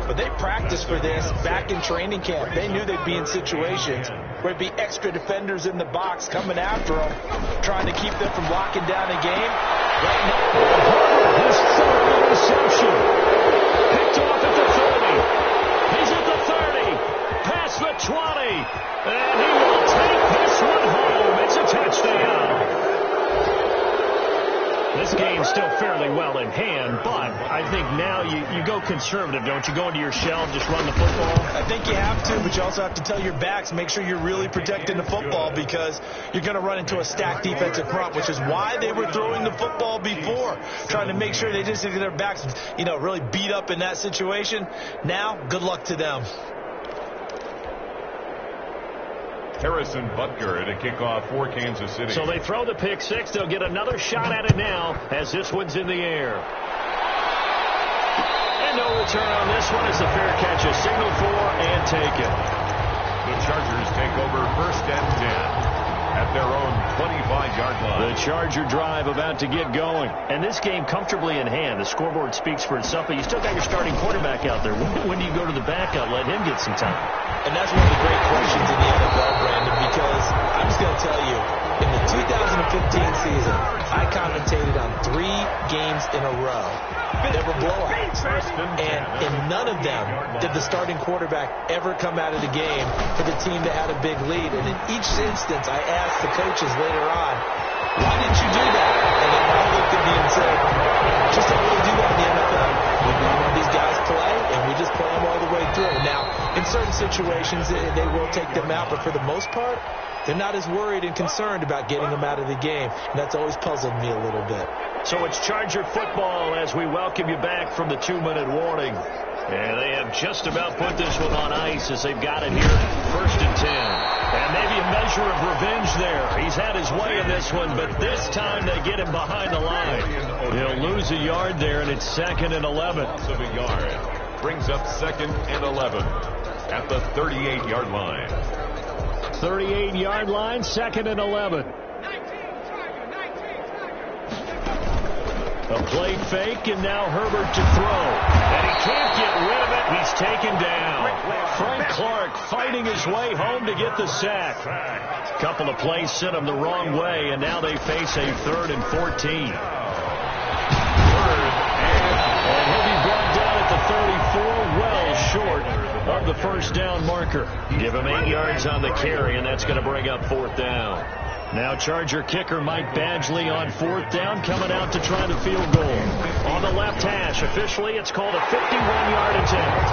but they practiced for this back in training camp. They knew they'd be in situations where there'd be extra defenders in the box coming after them, trying to keep them from locking down a game. Right now, his 3rd interception. Picked off at the 30. He's at the 30. Past the 20. And he will take this one home. It's a touchdown. This game's still fairly well in hand, but I think now you go conservative, don't you? Go into your shell and just run the football? I think you have to, but you also have to tell your backs, make sure you're really protecting the football because you're going to run into a stacked defensive front, which is why they were throwing the football before, trying to make sure they just get their backs, really beat up in that situation. Now, good luck to them. Harrison Butker at a kickoff for Kansas City. So they throw the pick 6. They'll get another shot at it now as this one's in the air. And no return on this one as the fair catch is signaled for and taken. The Chargers take over 1st and 10 at their own 25-yard line. The Charger drive about to get going. And this game comfortably in hand. The scoreboard speaks for itself, but you still got your starting quarterback out there. When do you go to the backup, let him get some time? And that's one of the great questions in the NFL, Brandon, because I'm just going to tell you, in the 2015 season, I commentated on 3 games in a row that were blowouts. And in none of them did the starting quarterback ever come out of the game for the team that had a big lead. And in each instance, I asked the coaches later on, why didn't you do that? And they all looked at me and said, just how we do that in the NFL. We let these guys play, and we just play them all the way through. Now, In certain situations, they will take them out, but for the most part, they're not as worried and concerned about getting them out of the game. And that's always puzzled me a little bit. So it's Charger football as we welcome you back from the 2-minute warning. And they have just about put this one on ice as they've got it here, 1st and 10. And maybe a measure of revenge there. He's had his way in this one, but this time they get him behind the line. He'll lose a yard there, and it's 2nd and 11. Loss of a yard brings up 2nd and 11 at the 38-yard line. 38-yard line, 2nd and 11. A play fake, and now Herbert to throw. And he can't get rid of it. He's taken down. Frank Clark fighting his way home to get the sack. A couple of plays sent him the wrong way, and now they face a 3rd and 14. And he'll be brought down at the 34, well short of the 1st down marker. Give him 8 yards on the carry, and that's going to bring up 4th down. Now Charger kicker Mike Badgley on 4th down, coming out to try the field goal. On the left hash, officially it's called a 51-yard attempt.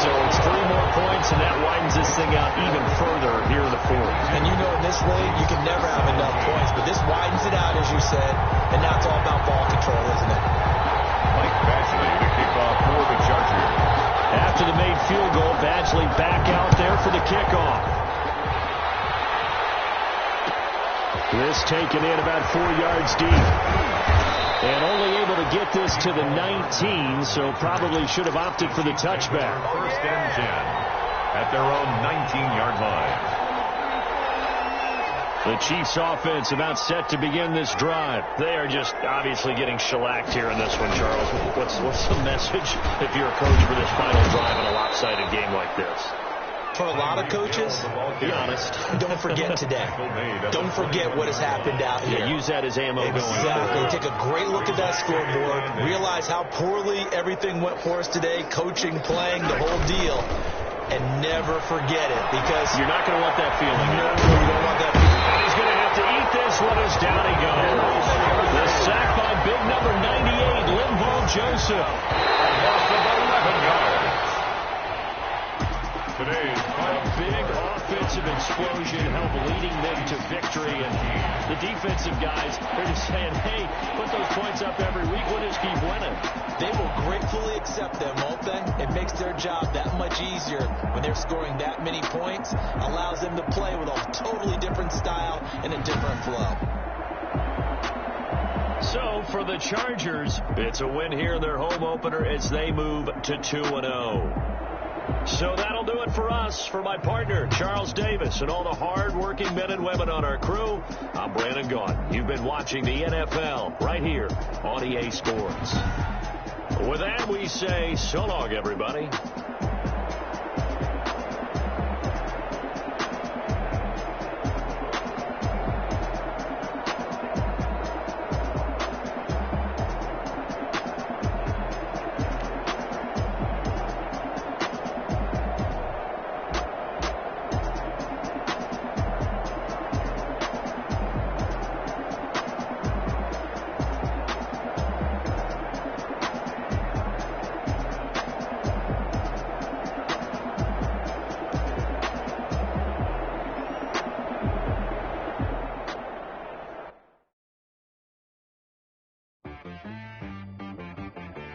So it's 3 more points, and that widens this thing out even further here in the 4th. And you know in this league, you can never have enough points, but this widens it out, as you said, and now it's all about ball control, isn't it? Mike Badgley to kick off for the Chargers. After the made field goal, Badgley back out there for the kickoff. This taken in about 4 yards deep. And only able to get this to the 19, so probably should have opted for the touchback. 1st and 10 at their own 19-yard line. The Chiefs offense about set to begin this drive. They are just obviously getting shellacked here in this one, Charles. What's the message if you're a coach for this final drive in a lopsided game like this? For a lot of coaches, be honest, don't forget today. Don't forget what has happened out here. Yeah, use that as ammo going forward. Exactly. Take a great look at that scoreboard. Realize how poorly everything went for us today, coaching, playing, the whole deal. And never forget it, because you're not going to want that feeling. No, you don't want that feeling. And he's going to have to eat this one as down he goes. The sack by big number 98, Linval Joseph. Loss of 11 yards. Today's a big offensive explosion helped leading them to victory, and the defensive guys, they're just saying, hey, put those points up every week, we'll just keep winning. They will gratefully accept them, won't they? It makes their job that much easier when they're scoring that many points, allows them to play with a totally different style and a different flow. So for the Chargers, it's a win here in their home opener as they move to 2-0. So that'll do it for us. For my partner, Charles Davis, and all the hard-working men and women on our crew, I'm Brandon Gaudin. You've been watching the NFL right here on EA Sports. With that, we say so long, everybody.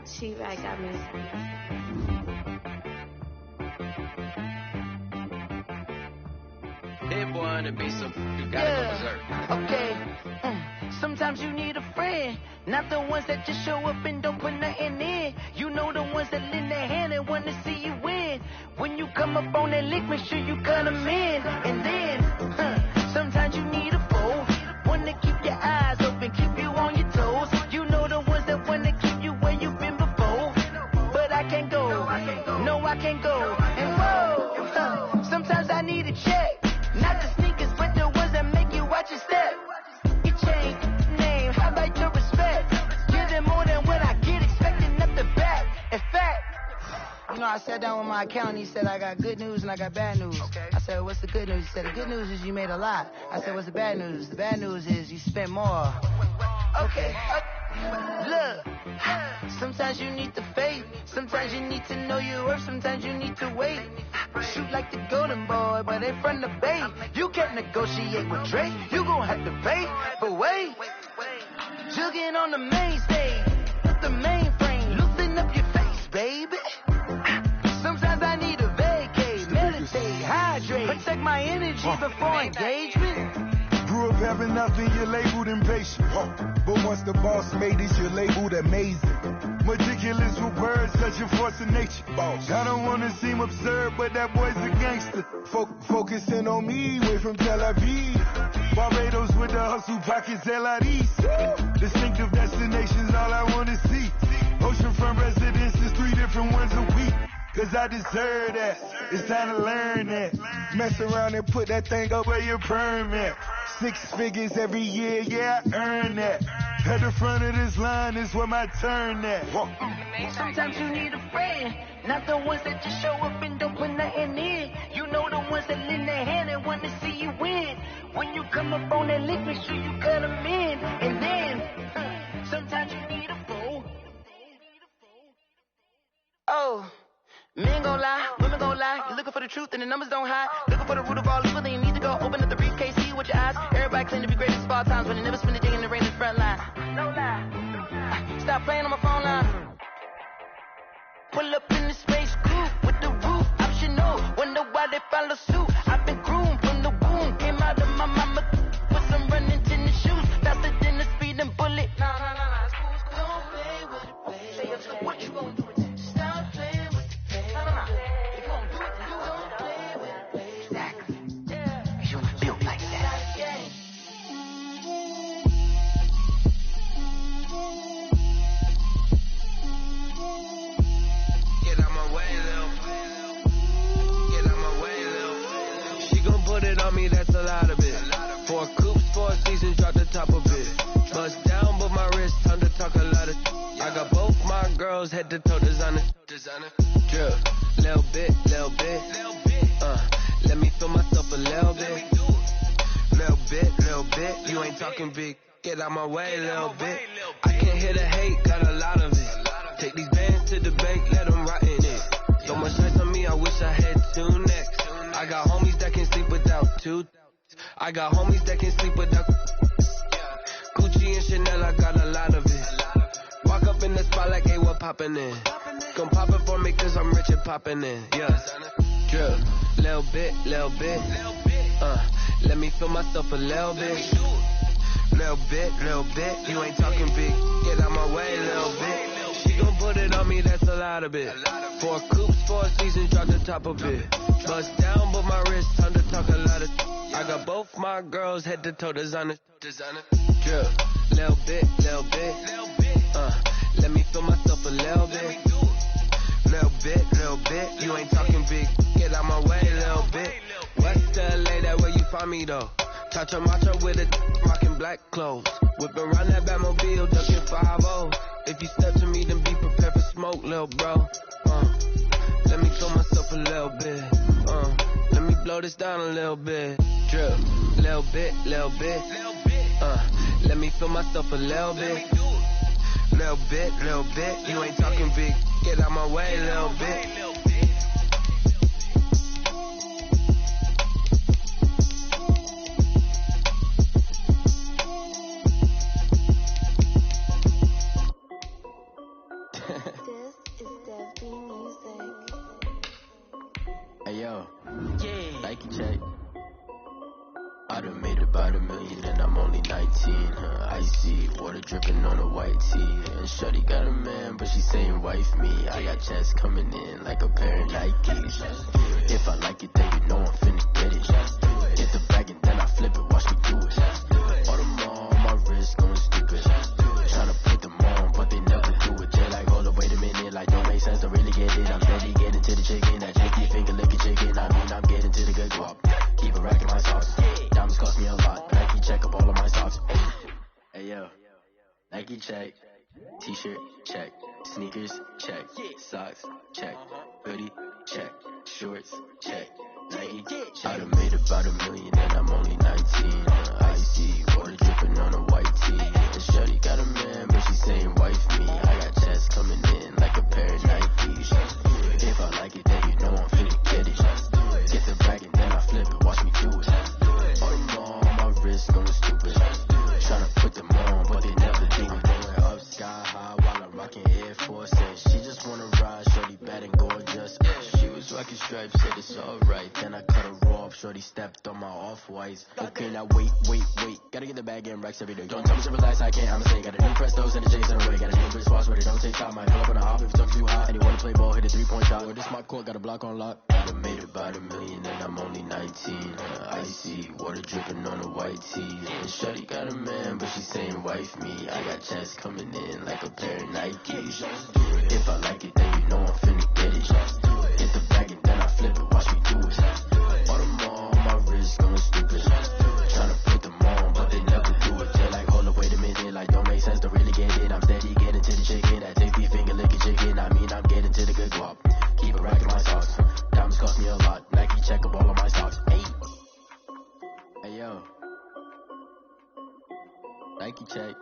She-Rag got me. That boy on the beat, so you gotta go berserk. Okay. Sometimes you need a friend, not the ones that just show up and don't put nothing in. You know the ones that lend their hand and want to see you win. When you come up on that lick, make sure you cut them in. And then, sometimes you need a foe, one to keep your eyes open, keep you on your toes. You know the ones that want to keep you where you've been before. But I can't go, no I can't go. And whoa, sometimes I need a check. Not the sneakers, but the ones that make you watch your step. Your chain, name, how about your respect? Give them more than what I get, expecting up the back. In fact, you know, I sat down with my accountant. He said, I got good news and I got bad news. Okay. I said, what's the good news? He said, the good news is you made a lot. I said, what's the bad news? The bad news is you spent more. Okay. Look, sometimes you need the faith. Sometimes you need to know your worth. Sometimes you need to wait. Shoot like the golden boy, but in front of Bay. You can't negotiate with Drake. You gon' have to pay. But wait, jugging on the main stage. With the mainframe, loosen up your face, baby. Sometimes I need a vacate, meditate, hydrate, protect my energy before engagement. Grew up having nothing, you're labeled impatient. But once the boss made it, you're labeled amazing. Meticulous with words, such a force of nature. I don't wanna seem absurd, but that boy's a gangster. Focusing on me, way from Tel Aviv. Barbados with the hustle pockets, LIDs. Distinctive destinations, all I wanna see. Oceanfront residences, 3 different ones a week. Cause I deserve that, it's time to learn that. Mess around and put that thing up where your permit. 6 figures every year, yeah, I earn that. At the front of this line is where my turn at. Sometimes you need a friend, not the ones that just show up and don't put nothing in. You know the ones that lend their hand and want to see you win. When you come up on that lick, make sure you cut them in. And then, sometimes you need a fool. Oh. Men gon' lie, women gon' lie. You're looking for the truth and the numbers don't hide. Looking for the root of all evil, then you need to go open up the briefcase, see with your eyes. Everybody claim to be greatest of all times, but they never spend a day in the rain in the front line. No lie. Stop playing on my phone line. Pull up in the space coupe with the roof optional. Wonder why they follow suit. I've been groomed from the womb. Came out of my mama with some running tennis shoes. Faster than the speeding bullet. Nah. Don't play with it, baby. What you gonna do with that? Stop playing. Put it on me, that's a lot of it. 4 coops, 4 seasons, drop the top of it. Bust down, but my wrist, time to talk a lot of. I got both my girls, head to toe designer. Drip, little bit. Let me feel myself a little bit. Little bit. You ain't talking big. Get out my way, little bit. I can't hear the hate, got a lot of it. Take these bands to the bank, let them rot in it. So much stress on me, I wish I had 2 necks. I got homies that can sleep without 2. I got homies that can sleep without Gucci and Chanel, I got a lot of it. Walk up in the spot like, hey, what poppin' in? Gon' pop it for me cause I'm rich and poppin' in. Yeah, drip, little bit. Let me feel myself a little bit. Little bit. You ain't talking big. Get out my way, little bit. She gon' put it on me, that's a lot of it. 4 coops, 4 seasons, drop the top of it. Bust down, but my wrist, time to talk a lot of. I got both my girls, head to toe designer. Drip, little bit. Let me feel myself a little bit. Little bit. You ain't talking big. Get out my way, little bit. West LA, that where you find me though. Touch a macho with a rockin' black clothes. Whip around that Batmobile, ducking 5-0. If you step to me, then be prepared for smoke, little bro. Let me feel myself a little bit. Let me blow this down a little bit. Drip, little bit. Let me feel myself a little bit. Little bit. You ain't talking big. Get out my way, little bit. Hey yo, Nike check. I done made about $1 million and I'm only 19. Icy water dripping on a white tee. And shorty got a man, but she saying wife me. I got checks coming in like a pair of Nikes. If I like it, then you know I'm finna get it. Get the bag and then I flip it, watch me do it. All them on my wrist going stupid. Tryna put them on, but they never do it. Jay like, hold up, wait a minute, like don't make sense, don't really get it. I'm steady getting to the chicken, that chicky finger licking chicken. I mean, I'm getting to the good guap. Keep a rack in my socks. Diamonds cost me a lot. Nike check up all of my socks. Hey yo, Nike check. T-shirt check. Sneakers check. Socks check. Hoodie check. Shorts check. Nike check. I done made about $1 million and I'm only 19. Icy water dripping on a white tee. And shorty got a man, but she it's alright. Then I cut her off, shorty stepped on my off-whites. Okay, now wait. Gotta get the bag and racks every day. Don't tell me to relax, I can't, I'ma say. Got a new Prestos and the J's in the way. Got a new Chris Foss, but it don't take time. I pull up on the hop if it's talking too hot. And you wanna play ball, hit a 3-point shot. Or this my court, got a block on lock. I made about $1 million and I'm only 19. Icy, water dripping on a white tee. And shorty got a man, but she saying wife me. I got checks coming in like a pair of Nikes. If I like it, then you know I'm finna get it. Hit the bag and then I flip it, watch me do it. All them on my wrist going stupid. Tryna put them on, but they never do it. They're like, hold up, wait a minute, like don't make sense to really get it. I'm steady getting to the chicken, that takes me finger licking chicken. I mean, I'm getting to the good guap. Keep a rack in my socks. Diamonds cost me a lot. Nike check up all of my socks. Hey yo. Nike check.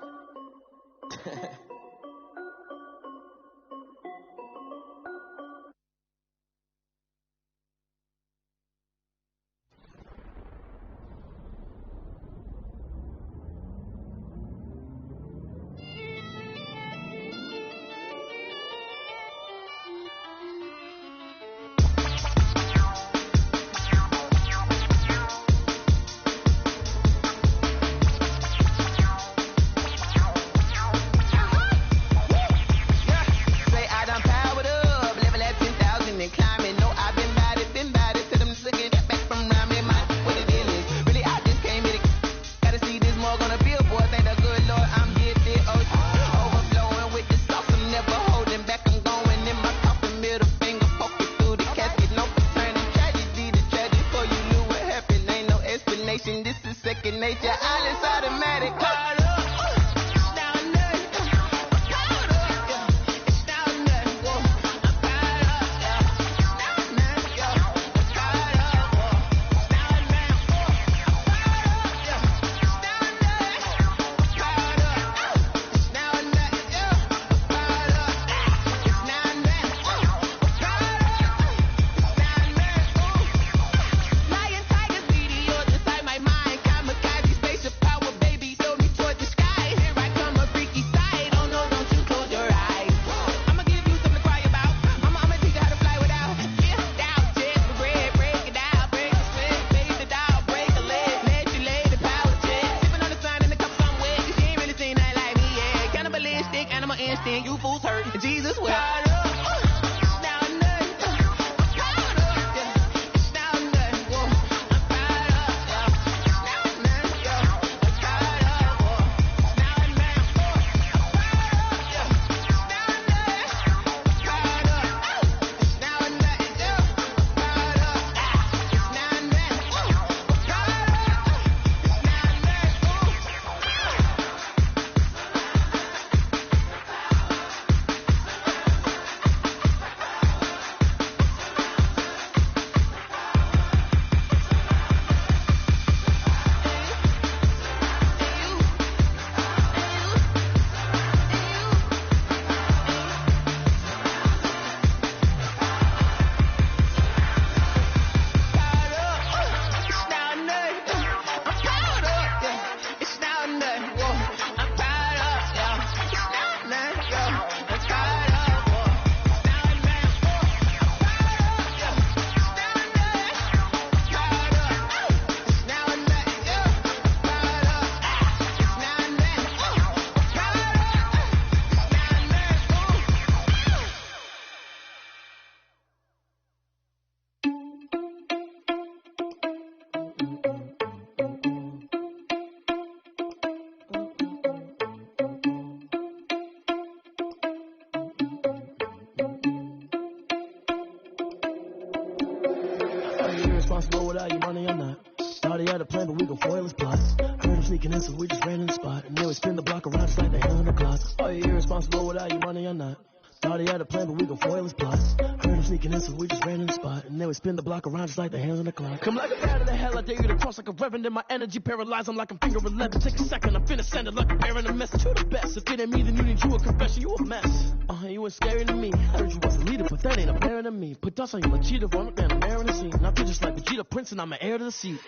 Irresponsible without your money or not. Already had a plan, but we gon' foil his plots. Heard him sneaking in, so we just ran in the spot. And then we spin the block around just like the hell in the clock. Are you irresponsible without your money or not? Already had a plan, but we gon' foil his plots. Heard him sneaking in, so we just ran in the spot. And then we spin the block around just like the hands on the clock. Come like a bat of the hell, I dare you to cross like a reverend. In my energy paralyzed, I'm like I'm finger 11. Take a second, I'm finna send it like a bearing a message to the best. If it ain't me, then you need you a confession, you a mess. You ain't scary to me. Heard you was a leader, but that ain't apparent to me. Put dust on you like cheetah, run up down, I'm airing the scene. I feel just like Vegeta Prince, and I'm an heir to the seat.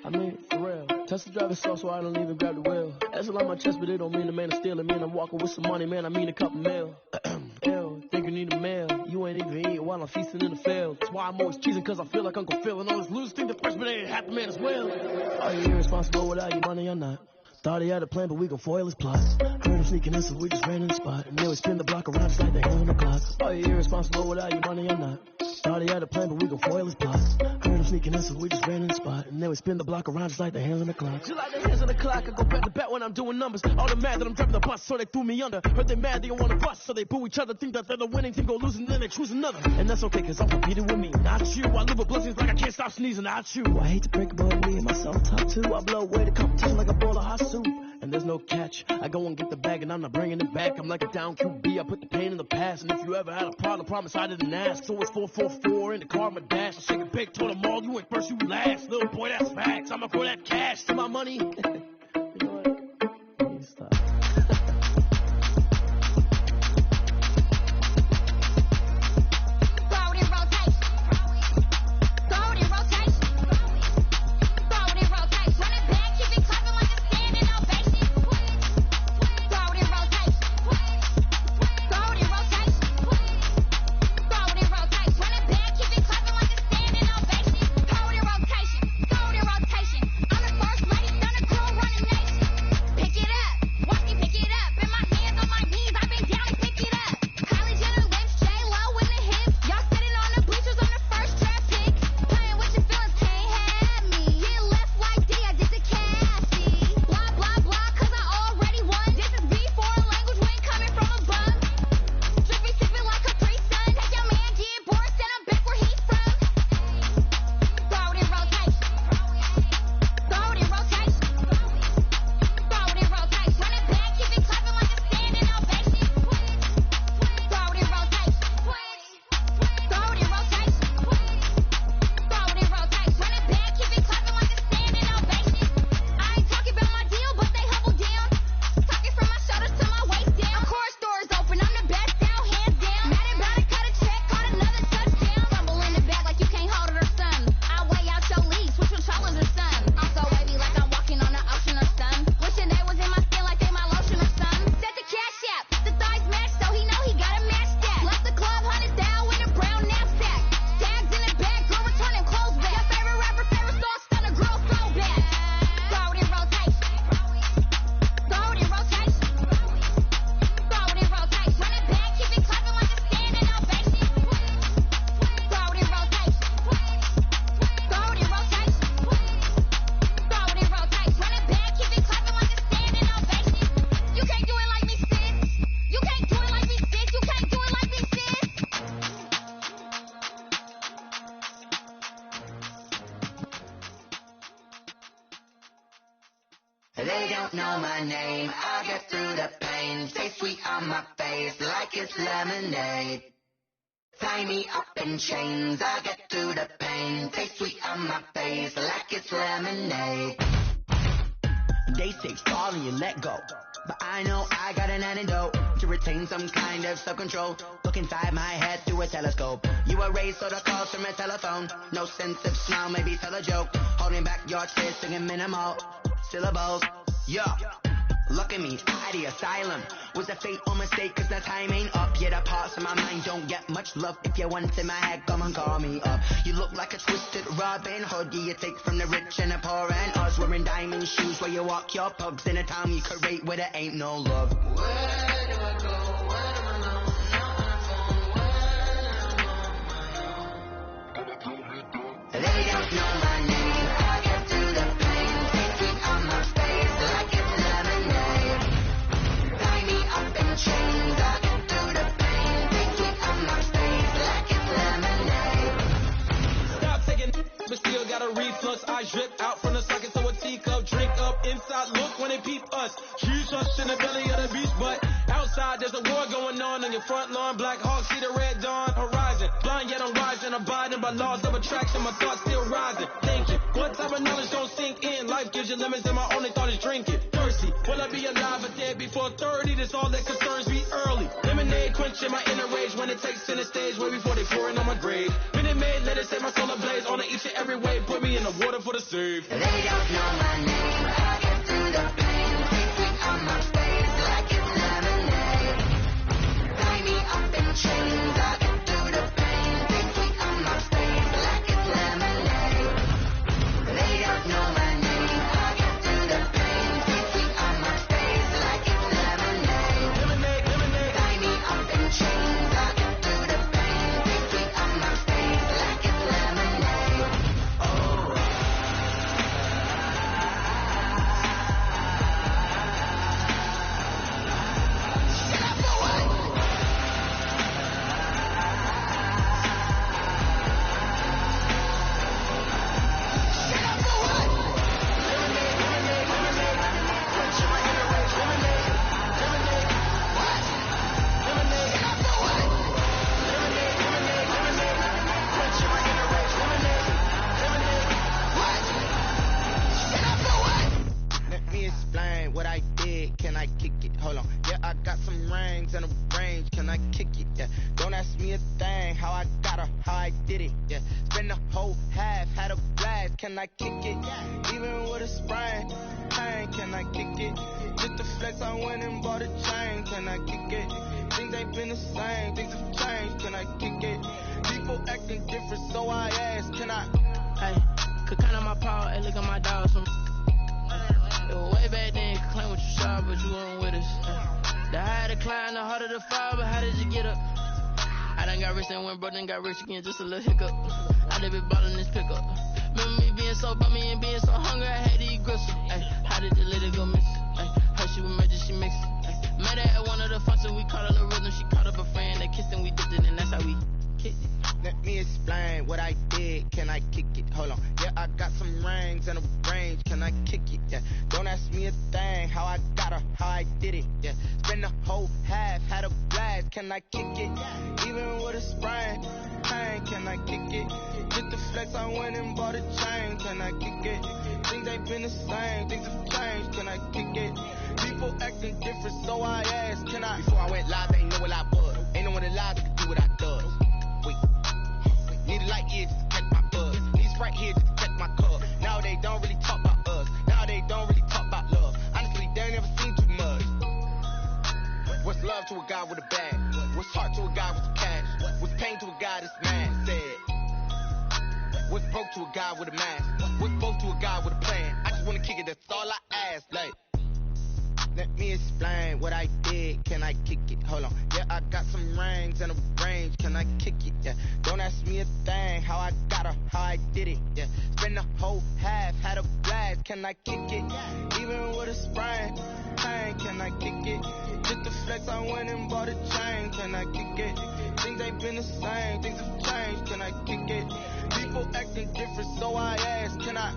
I mean, for real. Test the driver slow, so I don't even grab the wheel. That's a lot on my chest, but it don't mean the man is stealing. Man, I'm walking with some money, man, I mean a couple mil. Ew, think you need a mail. You you ain't even eating while I'm feasting in the field. That's why I'm always cheesing, cause I feel like Uncle Phil. And all this loose thing, the freshman ain't half the man as well. Are you irresponsible without your money or not? Thought he had a plan, but we gon' foil his plot. Heard him sneaking in, so we just ran in the spot. And then we spin the block around just like the hand on the clock. Are you irresponsible without your money or not? Thought he had a plan, but we gon' foil his plot. Heard him sneaking in, so we just ran in the spot. And then we spin the block around just like the hands on the clock. Just like the hands on the clock, I go back to back when I'm doing numbers. All the mad that I'm driving the bus, so they threw me under. Heard they mad, they don't wanna bust, so they boo each other. Think that they're the winning team, go losing, then they choose another. And that's okay, cause I'm competing with me, not you. I live with blessings like I can't stop sneezing, not you. I hate to break it, but me and my self-talk too. I blow away the competition like a bowl of hot soup. And there's no catch. I go and get the bag and I'm not bringing it back. I'm like a down QB. I put the pain in the past. And if you ever had a problem, promise I didn't ask. So it's 444 in the car, my dash. I shake a big, told them all, you ain't first, you last. Little boy, that's facts. I'ma throw that cash to my money. You know what? I need to stop. They don't know my name, I get through the pain. Stay sweet on my face like it's lemonade. Tie me up in chains, I get through the pain. Taste sweet on my face like it's lemonade. They say fall and you let go, but I know I got an antidote to retain some kind of self-control. Look inside my head through a telescope. You erase all the calls from a telephone. No sense of smile, maybe tell a joke. Holding back your tears, singing minimal syllables. Yo, look at me, out of the asylum. Was a fate or mistake, cause the time ain't up. Yet the parts of my mind don't get much love. If you want in my head, come and call me up. You look like a twisted Robin Hood. You take from the rich and the poor and us. Wearing diamond shoes where you walk your pugs. In a town you create where there ain't no love. Where do I go? Where am I now? They don't know my name. I get through the pain. Take sweet on my face like it's lemonade. Tie me up in chains. I get through the pain. Take sweet on my face like it's lemonade. Stop taking, but still got a reflux. I drip out from the socket so a teacup. Drink up inside. Look when they peep us. Huge us in the belly of the beast, but outside there's a war going on your front lawn. Black Hawk see the red dawn horizon. Blind yet I'm rising, abiding by laws of attraction. My thoughts still rising. Thinking, what type of knowledge don't sink in? Life gives you lemons and my only thought is drinking. Thirsty, will I be alive or dead before 30? That's all that concerns me early. Lemonade quenching my inner rage when it takes center stage way before they pouring on my grave. Minute Maid, let it set my soul ablaze on each and every way. Put me in the water for the save. They don't know my name. I get through the pain. Take sweet on my face like it's lemonade. Tie me up in chains. I get through the can I kick it? Hold on. Yeah, I got some rings and a range, can I kick it? Yeah, don't ask me a thing, how I got her, how I did it. Yeah, spend the whole half, had a blast, can I kick it? Even with a sprain, pain, can I kick it? Just the flex, I went and bought a chain, can I kick it? Things ain't been the same, things have changed, can I kick it? People acting different, so I ask, can I? Hey, could count on my paw, hey, look at my dogs. Way back then, could claim what you saw, but you weren't with us. The higher the climb, the harder the fall, but how did you get up? I done got rich and went broke, then got rich again, just a little hiccup. I done been ballin' this pickup. Remember me being so bummy and being so hungry, I had to eat gristle. Ay, how did the lady go miss? Ay, how she was magic, she mixed. Met her at one of the functions, we caught a little rhythm, she caught up a friend, they kissed and we dipped it, and that's how we kicked it. Let me explain what I did, can I kick it? Hold on, yeah, I got some rings and a range, can I kick it? Yeah, don't ask me a thing, how I got her, how I did it. Yeah, spend the whole half, had a blast, can I kick it? Even with a sprain, pain, can I kick it? Just the flex, I went and bought a chain, can I kick it? Things ain't been the same, things have changed, can I kick it? People acting different, so I ask, can I? Before I went live, they ain't know what I was. Ain't no one alive that could do what I does. Wait, need a light here just to catch my buzz. Need Sprite here just to catch my cup. Now they don't really talk about us. Now they don't really talk about love. Honestly, they ain't never seen too much. What's love to a guy with a bag? What's heart to a guy with some cash? What's pain to a guy that's mad? Said. What's broke to a guy with a mask? What's both to a guy with a plan? I just wanna kick it, that's all I ask. Like, let me explain what I did, can I kick it? Hold on, yeah, I got some rings and a range, can I kick it? Yeah, don't ask me a thing, how I got her, how I did it. Yeah, spend the whole half, had a blast, can I kick it? Even with a sprain, pain, can I kick it? Just the flex, I went and bought a chain, can I kick it? Things ain't been the same, things have changed, can I kick it? People acting different, so I ask, can I?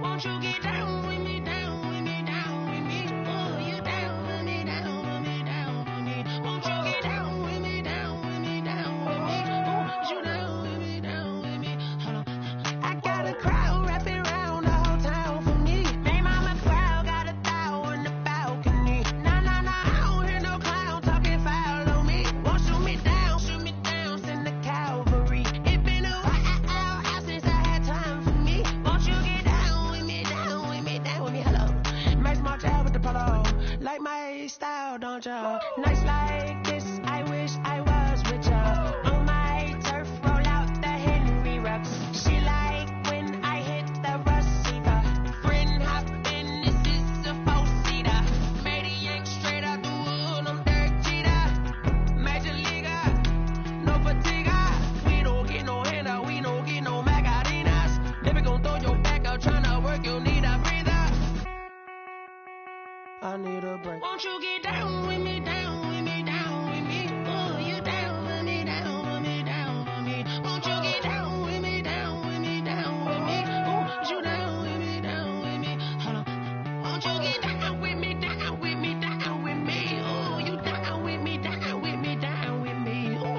Won't you get down with me, down with me, down with me? Oh, you down with me, down with me, down with me. Won't you get down with me, down with me, down with me? Oh, you down with me, down with me. Hold on. I got a crowd wrapping around the whole town for me. Name on my crowd, got a thou in the balcony. Nah, I don't hear no clown talking foul on me. Won't shoot me down, send the cavalry. It been a while since I had time for me. Won't you get down with me, down with me, down with me? Hello. Max March out with the polo. Like my style, don't y'all? Nights like this, I wish I was with y'all. On my turf, roll out the Henry Rux. She like when I hit the receiver. Friend hop in, this is a four-seater. Made a yank straight out the wood, I'm Derek Jeter. Major leaguer, no fatigue. We don't get no handout, we don't get no Macarinas. Never gon' throw your back out, tryna work, you'll need a breather. I need a break. Won't you get down with me, down with me, down with me? Oh, you down with me, down with me, down with me. Won't you get down with me, down with me, down with me? Oh, you down with me, down with me. Hold on. Won't you get down with me, down with me, down with me? Oh, you down with me, down with me, down with me. Oh,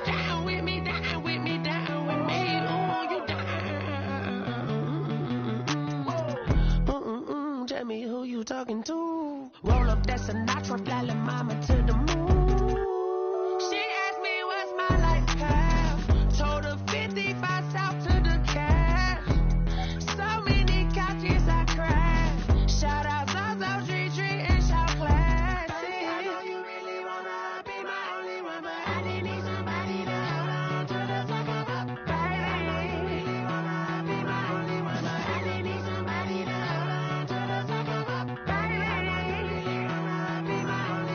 down with me, down with me, down with me. Oh, you down. Tell me who you talking to. Roll up that Sinatra, fly la mama to the moon. She asked me what's my life path. Told her 55 south to the cash. So many couches I crashed. Shout out South Street and shout classy. I know you really wanna be my only one, but I didn't need somebody to hold on to the top of my baby. I know you really wanna be my only one, but I didn't need somebody to hold on to the top of my baby. I know you really wanna be my only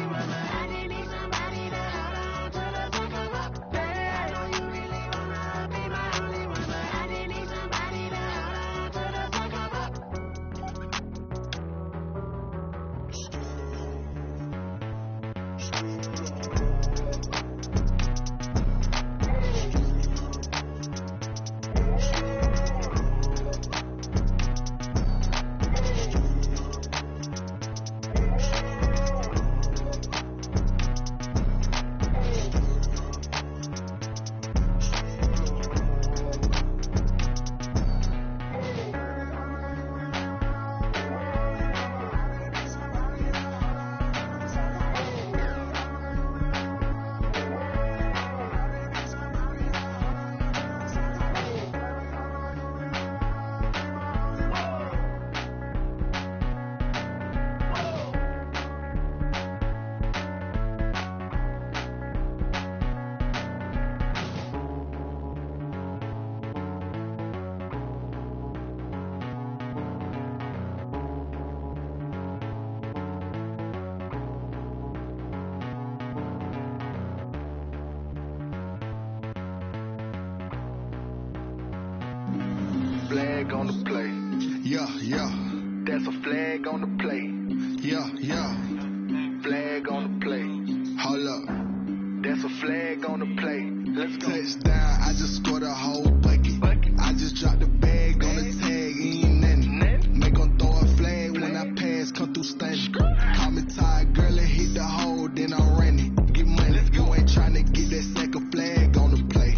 flag on the play. Yeah, yeah. That's a flag on the play. Yeah, yeah. Flag on the play. Hold up. That's a flag on the play. Let's go. Touchdown, I just scored a whole bucket. I just dropped the bag on the tag, ain't nothing. Make 'em throw a flag when I pass, come through stunning. Call me tired, girl, and hit the hole, then I'm running. Get money, you ain't tryna get that second flag on the play.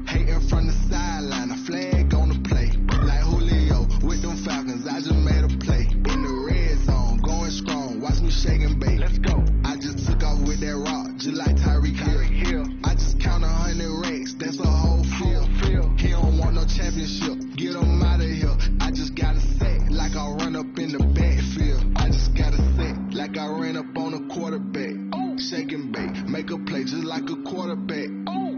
Hating from the sideline, a flag on the play. Like Julio with them Falcons, I just made a play. In the red zone, going strong, watch me shake and bake. Let's go. I just took off with that rock, just like Tyreek Hill. I just count 100 racks, that's a whole field. He don't want no championship, get him out of here. I just gotta set like I run up in the backfield. I just gotta set like I ran up on a quarterback. Shake and bake, make a play just like a quarterback.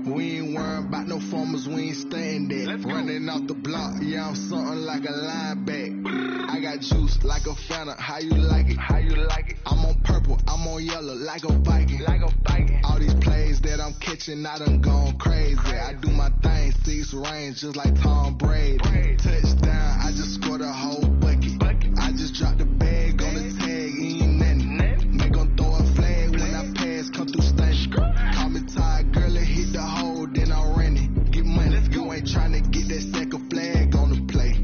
We ain't worrying about no formers, we ain't staying there. Running off the block, yeah, I'm something like a linebacker. I got juice like a Fanta, how you like it? How you like it? I'm on purple, I'm on yellow like a Viking. Like a Viking. All these plays that I'm catching, I done gone crazy. I do my thing, 6 range just like Tom Brady. Touchdown, I just scored a whole bucket. I just dropped the bag on the tag, ain't nothing. Make 'em throw a flag when I pass, come through stunning. Call me tired, girl, and hit the hole, then I'm running. Get money, you ain't tryna get that second flag on the play.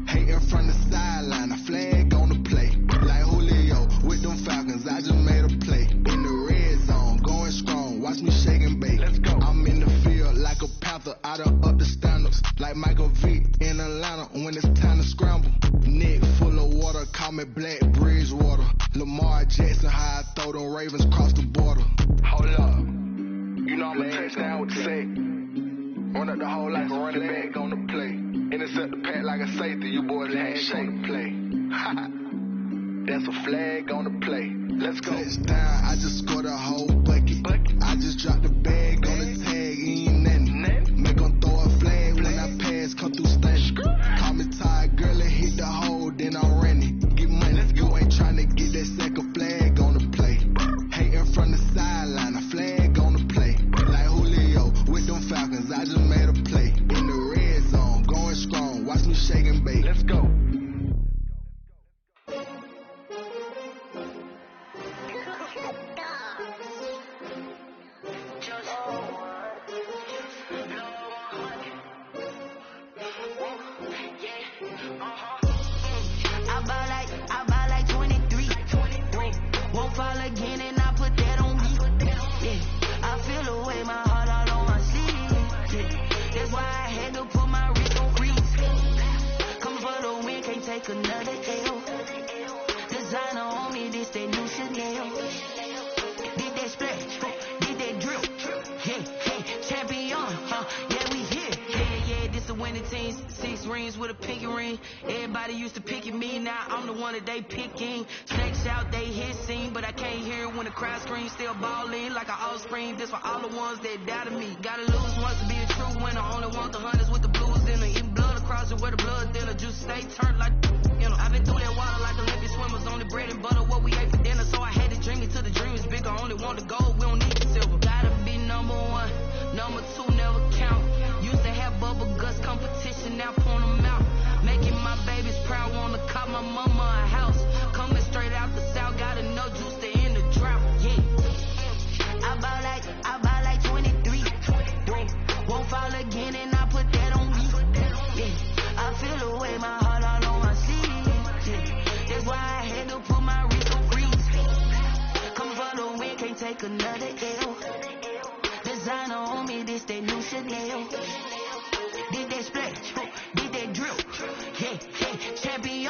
Hating from the sideline, a flag on the play. Like Julio with them Falcons, I just made a play. In the red zone, going strong, watch me shake and bake. Let's go. I'm in the field like a Panther, I done up the standards. Like Michael Vick in Atlanta when it's time to scramble. Neck full of water, call me Black Bridgewater. Lamar Jackson, how I throw them Ravens cross the border. Hold up. You know I'm a touchdown with the sack. Run up the hole like a running back on the play. Intercept the pack like a safety, you boys ain't shake play. That's a flag on the play. Let's go. Touchdown, I just scored a whole bucket. I just dropped the bag on the tag, ain't nothing. Make 'em throw a flag when I pass, come through stunning. Call me tired, girl, and hit the hole, then I'm running. Get money, you ain't tryna get that second flag on the play. Hating from the sideline, a flag on the play. Like Julio with them Falcons, I just made a play. In the red zone, going strong, watch me shake and bake. Let's go. I buy like 23. Won't fall again and I put that on me. Yeah, I feel the way my heart all on my sleeve. Yeah, that's why I had to put my wrist on freeze. Coming for the win, can't take another L. Designer on me, this that new Chanel. Did that splash, did that drip. Yeah, champion, yeah, we here. Yeah, this a winning team. 6 rings with a pinky ring. Everybody used to picking me, now I'm the one that they picking. Snakes out, they hit scene, but I can't hear it when the crowd screams. Still balling like an offspring. This for all the ones that doubted me. Gotta lose once to be a true winner. Only want the hunters with the blues dinner. Eating blood across it where the blood dinner. Juice stay turned like, you know. I've been through that water like Olympic swimmers. Only bread and butter, what we ate for dinner. So I had to dream it till the dream is bigger. Only want the gold, we don't need the silver. Gotta be number 1, number 2 never count. Used to have bubble guts competition, now point them out. Making my babies proud, wanna cop my mama a house. Coming straight out the south, gotta know juice to end the drought. Yeah, I buy like 23. Won't fall again and I put that on me. Yeah, I feel the way my heart all on my sleeve. Yeah, that's why I had to put my wrist on freeze. Coming for the win, can't take another L. Designer on me, this that new Chanel. Did that splash, did that drip. Yeah, champion,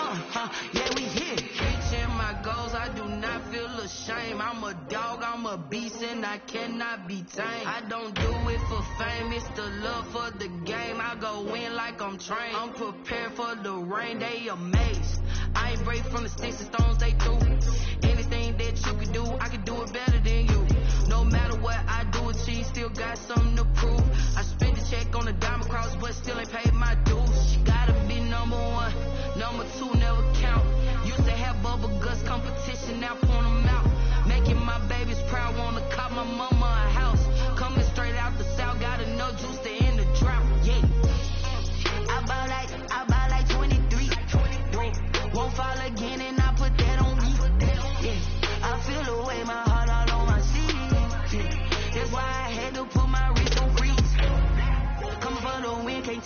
yeah, we here. Reaching my goals, I do not feel ashamed. I'm a dog, I'm a beast, and I cannot be tamed. I don't do it for fame, it's the love for the game. I go in like I'm trained. I'm prepared for the rain, they amazed. I ain't brave from the sticks and stones they threw. Anything that you can do, I can do it better than you. No matter what I do, achieve, still got something to prove. I spent the check on the diamond cross, but still ain't paid my dues. Gotta be number 1, number 2 never count. Used to have bubble guts competition, now point them out. Making my babies proud, wanna cop my mama a house. Coming straight out the south, gotta know juice to end the drought. Yeah, I buy like 23.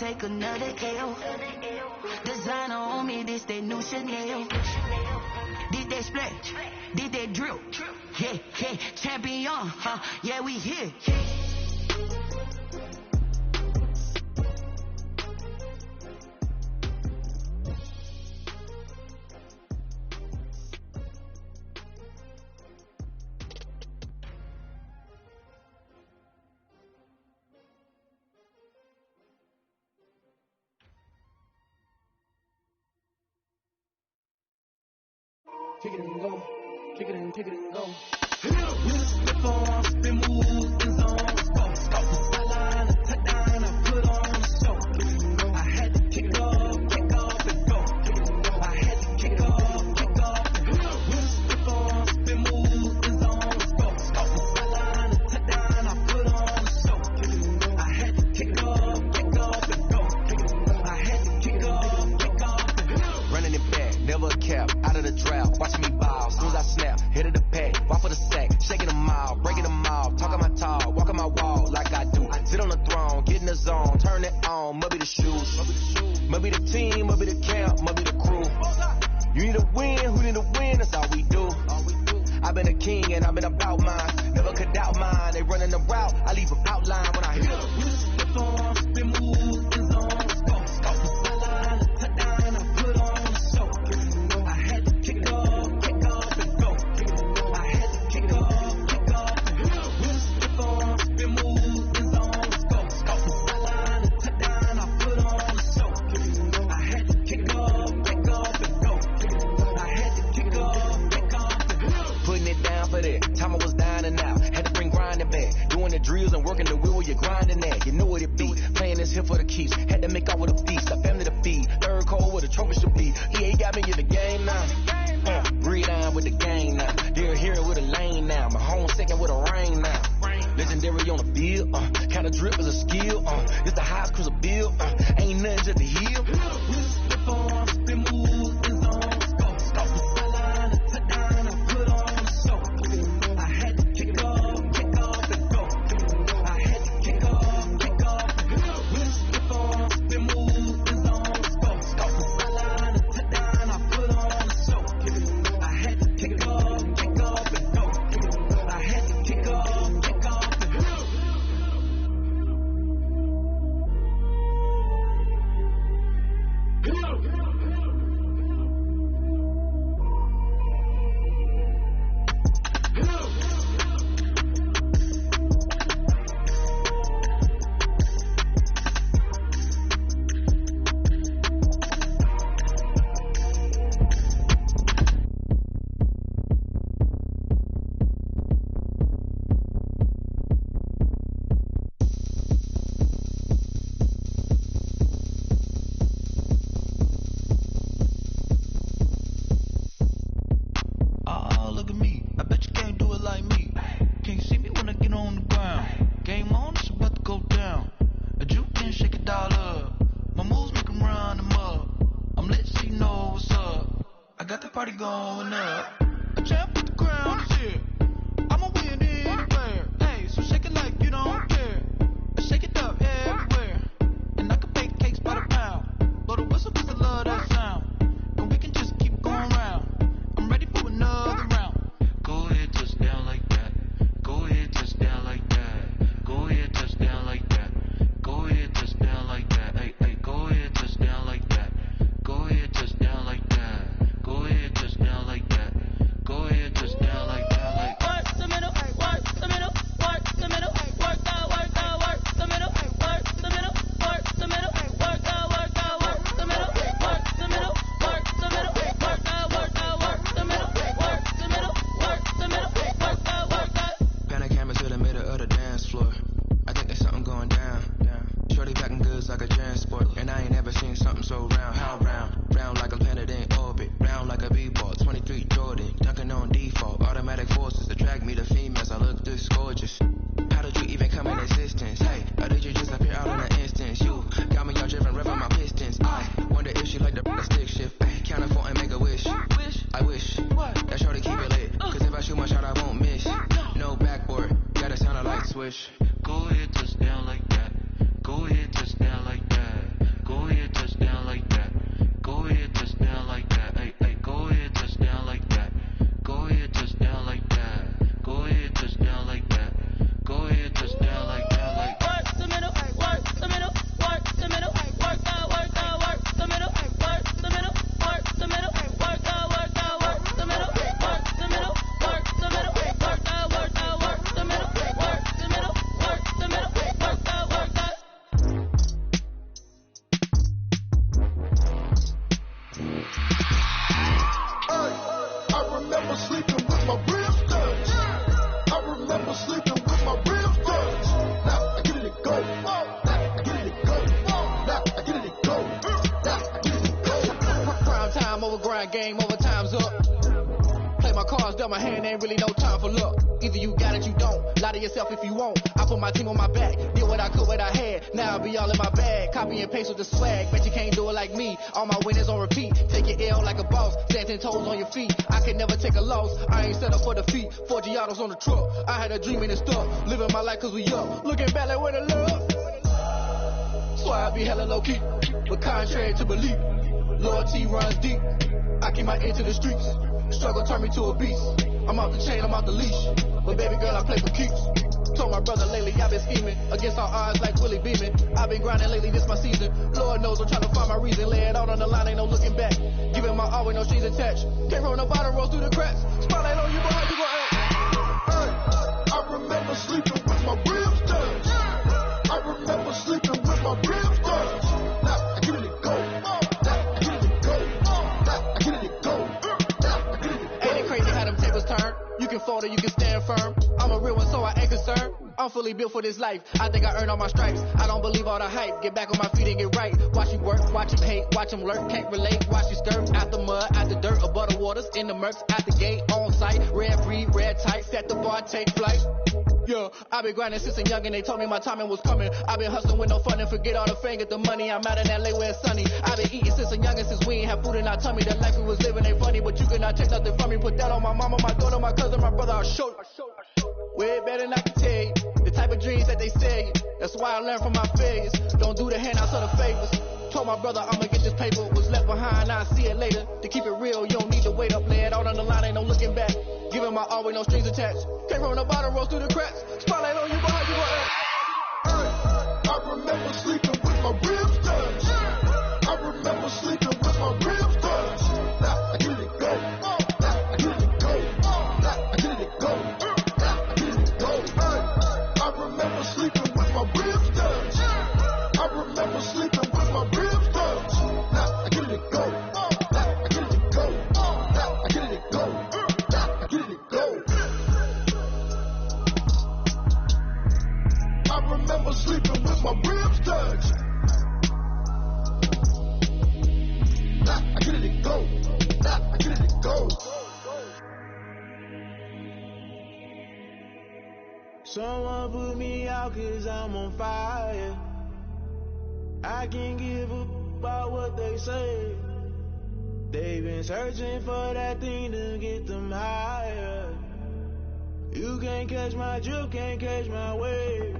take another L. Designer on me, this that new Chanel. Did that splash, did that drill. Yeah, yeah, champion, huh? Yeah, we here. Kick it and go. Kick it and go. Slip on, spin move, in zone, scope the sideline, a touchdown, I put on the show. I had to kick off and go. I had to kick off and go. Slip on, spin move, in zone, scope the sideline, a touchdown, I put on the show. I had to kick off and go. I had to kick off and go. Running it back, never a cap, out of the drought. Watch me ball, soon as I snap, hit of the pack, walk for the sack, shaking them all, breaking them all, talking my talk, walking my wall like I do. Sit on the throne, get in the zone, turn it on, must be the shoes, must be the team, must be the camp, must be the crew. You need a win, who need a win, that's all we do. I've been a king and I've been about mine, never could doubt mine, they running the route, I leave an outline when I hit them. Slip on, spin move, in zone, scope the sideline, a touchdown, I put on the show. I had to kick off and go. I had to kick off and go. Slip on, spin move, in zone, scope the sideline, a touchdown, I put on the show. I had to kick off and go. I had to kick off and go. Putting it down for that, time I was down and out, had to bring grinding back, doing the drills and working the wheel where you're grinding at, you know what it be, playing this here for the keeps, had to make out with a feast, a family to feed, third cold where the trophy should be, EA got me in the game now, breathe on with the game now, they're here with a lane now, my home second with a rain now, legendary on the field, kind of drip is a skill, it's the highest cruiser bill, ain't nothing just to heal. Slip on, spin move, in zone, scope the sideline, a touchdown, I put on the show. I had to kick off and go. I had to kick off and go. Slip on, spin move, in zone, scope the sideline, a touchdown, I put on the show. I had to kick off and go. I had to kick off and go. grind game, overtime's up. Play my cards, dealt my hand, ain't really no time for luck. Either you got it, you don't. Lie to yourself if you won't. I put my team on my back, did what I could, what I had. Now I be all in my bag, copy and paste with the swag. Bet you can't do it like me. All my winners on repeat. Take your L like a boss, stand 10 toes on your feet. I can never take a loss. I ain't set up for defeat. 4 Giottos on the truck. I had a dream and it's stuck. Living my life cause we up. Looking back like where the love. So I be hella low key, but contrary to belief, loyalty runs deep. I keep my ear to the streets. Struggle turned me to a beast. I'm off the chain, I'm off the leash. But baby girl, I play for keeps. Told my brother lately, I've been scheming against all odds like Willie Beeman. I've been grinding lately, this my season. Lord knows I'm trying to find my reason. Lay it out on the line, ain't no looking back. Giving my all with no strings attached. Can't roll no bottom, roll through the cracks. Spotlight on you, boy, how you gon' act? I remember sleeping with my ribs touched. I remember sleeping with my ribs touched. Now I get it go. Now I get it go. Now I get it go. Ain't it crazy how them tables turn? You can fold or you can stand firm. I'm a real one, so I ain't concerned. I'm fully built for this life. I think I earned all my stripes. I don't believe all the hype. Get back on my feet and get right. Watch you work, watch him hate, watch him lurk. Can't relate, watch you skirt. Out the mud, out the dirt, above the waters, in the murks, out the gate, on site. Red free, red tight, set the bar, take flight. Yeah, I been grinding since a young and they told me my timing was coming. I been hustling with no fun and forget all the fame, get the money. I'm out in LA where it's sunny. I been eating since a young and since we ain't have food in our tummy. The life we was living ain't funny, but you cannot take nothing from me. Put that on my mama, my daughter, my cousin, my brother, I'll show you. Way better than I can tell you. The type of dreams that they sell you. That's why I learned from my failures. Don't do the handouts or the favors. Told my brother I'ma get this paper. Was left behind, I'll see it later. To keep it real, you don't need to wait up. Lay it out on the line, ain't no looking back. Giving my all with no strings attached. Can't roll no bottom, roll through the cracks. Spotlight on you, boy, how you gon' act? I remember sleeping with my ribs touched. I remember sleeping with my ribs touched. Now I get it go. Now I get it go. Now I get it go. Now I get it go. I remember sleeping with my ribs touched. I remember sleeping with my ribs touched. Now I get it go. Now I get it go. Now I get it go. Now I get it go. I remember sleeping with my ribs touched. Now I get it go. Now I get it go. Someone put me out cause I'm on fire. I can't give a about what they say. They've been searching for that thing to get them higher. You can't catch my drift, can't catch my wave.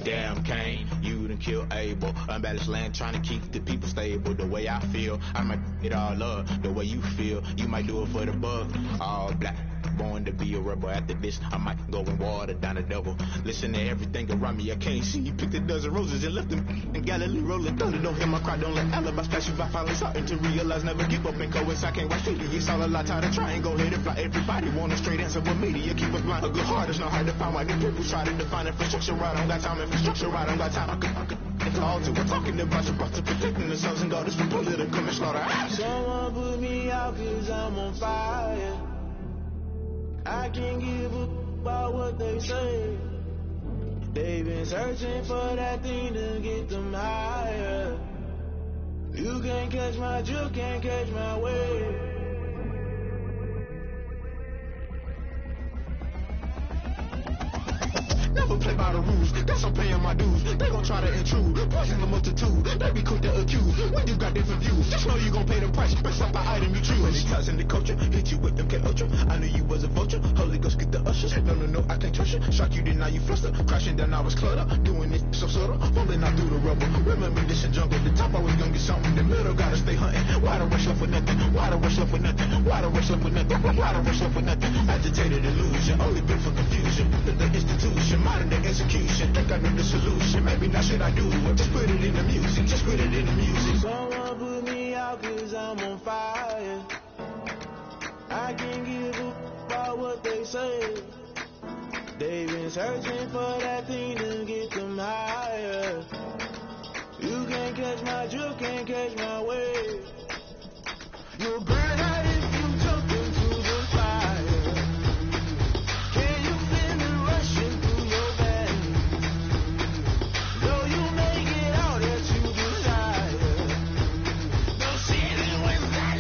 Damn Kane, you done killed Abel. Unbalanced land trying to keep the people stable. The way I feel, I might it all up. The way you feel, you might do it for the bug. All black, born to be a rebel. After this, I might go and water down the devil. Listen to everything around me, I can't see. You picked a dozen roses and left them in Galilee rolling thunder. Don't hear my cry, don't let alibis pass you by. Finally starting to realize, never give up and coincide. Can't watch TV, it's all a lot. Tired of trying, go ahead and fly. Everybody want a straight answer with media. Keep us blind, a good heart is not hard to find. Why the people try to define infrastructure right? I don't got time, infrastructure right, I don't got time. I could it's all to. We're talking about your brother protecting the sons and daughters from political and slaughter. Someone put me out cause I'm on fire. I can't give a about what they say. They've been searching for that thing to get them higher. You can't catch my drift, can't catch my wave. Never play by the rules, that's I'm paying my dues. They gon' try to intrude, poison the multitude. They be quick to accuse, when you got different views. Just know you gon' pay the price, based off the item you choose. Many ties in the culture, hit you with MK Ultra. I knew you was a vulture, Holy Ghost get the ushers. No, I can't trust you. Shock you, then now you fluster. Crashing down, I was cluttered. Doing it so subtle, rolling out through the rubble. Remember this in jungle, the top I was gonna get something. The middle gotta stay hunting. Why the rush left with nothing? Why the rush left with nothing? Why the rush left with nothing? Why the rush left with nothing? Agitated illusion, only built for confusion. The institution, modern day execution. Think I know the solution. Maybe not shit I do. Just put it in the music. Just put it in the music. Someone put me out cause I'm on fire. I can't give a about what they say. They've been searching for that thing to get them higher. You can't catch my drift, can't catch my wave. You'll burn out if you jump into the fire. Can you feel me rushing through your veins? Though you make it all that you desire. No ceiling when that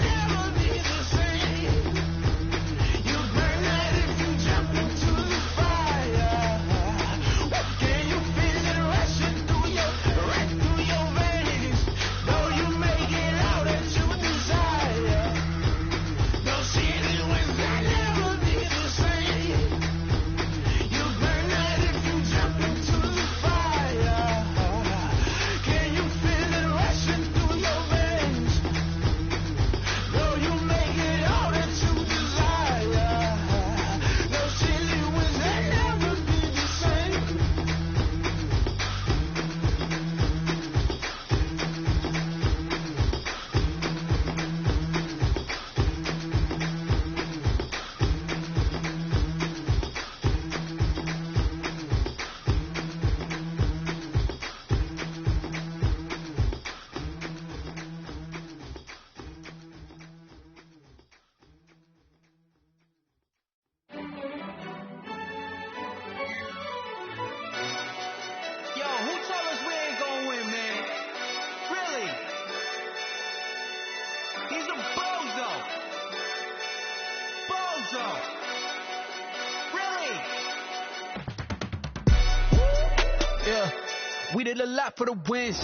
We did a lot for the wins.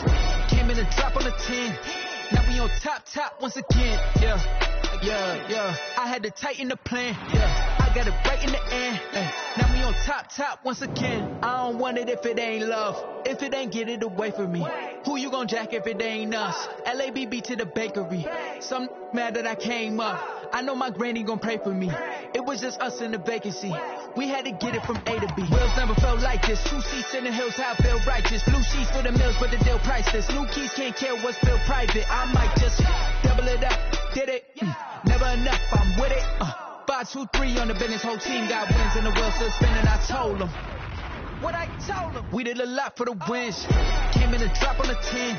Came in and drop on the 10. Now we on top once again. Yeah. I had to tighten the plan. Yeah. I got it right in the end. Now we on top once again. I don't want it if it ain't love. If it ain't, get it away from me. Who you gon' jack if it ain't us? LABB to the bakery. Some mad that I came up. I know my granny gon' pray for me. It was just us in the vacancy. We had to get it from A to B. Wheels never felt like this. 2 seats in the hills, how I feel righteous. Blue sheets for the mills, but the deal priceless. New keys can't care what's still private. I might just double it up. Did it? Never enough, I'm with it. 5, 2, 3 on the business. Whole team got wins and the wheels still spinning. I told them what I told them. We did a lot for the wins. Came in and drop on the 10.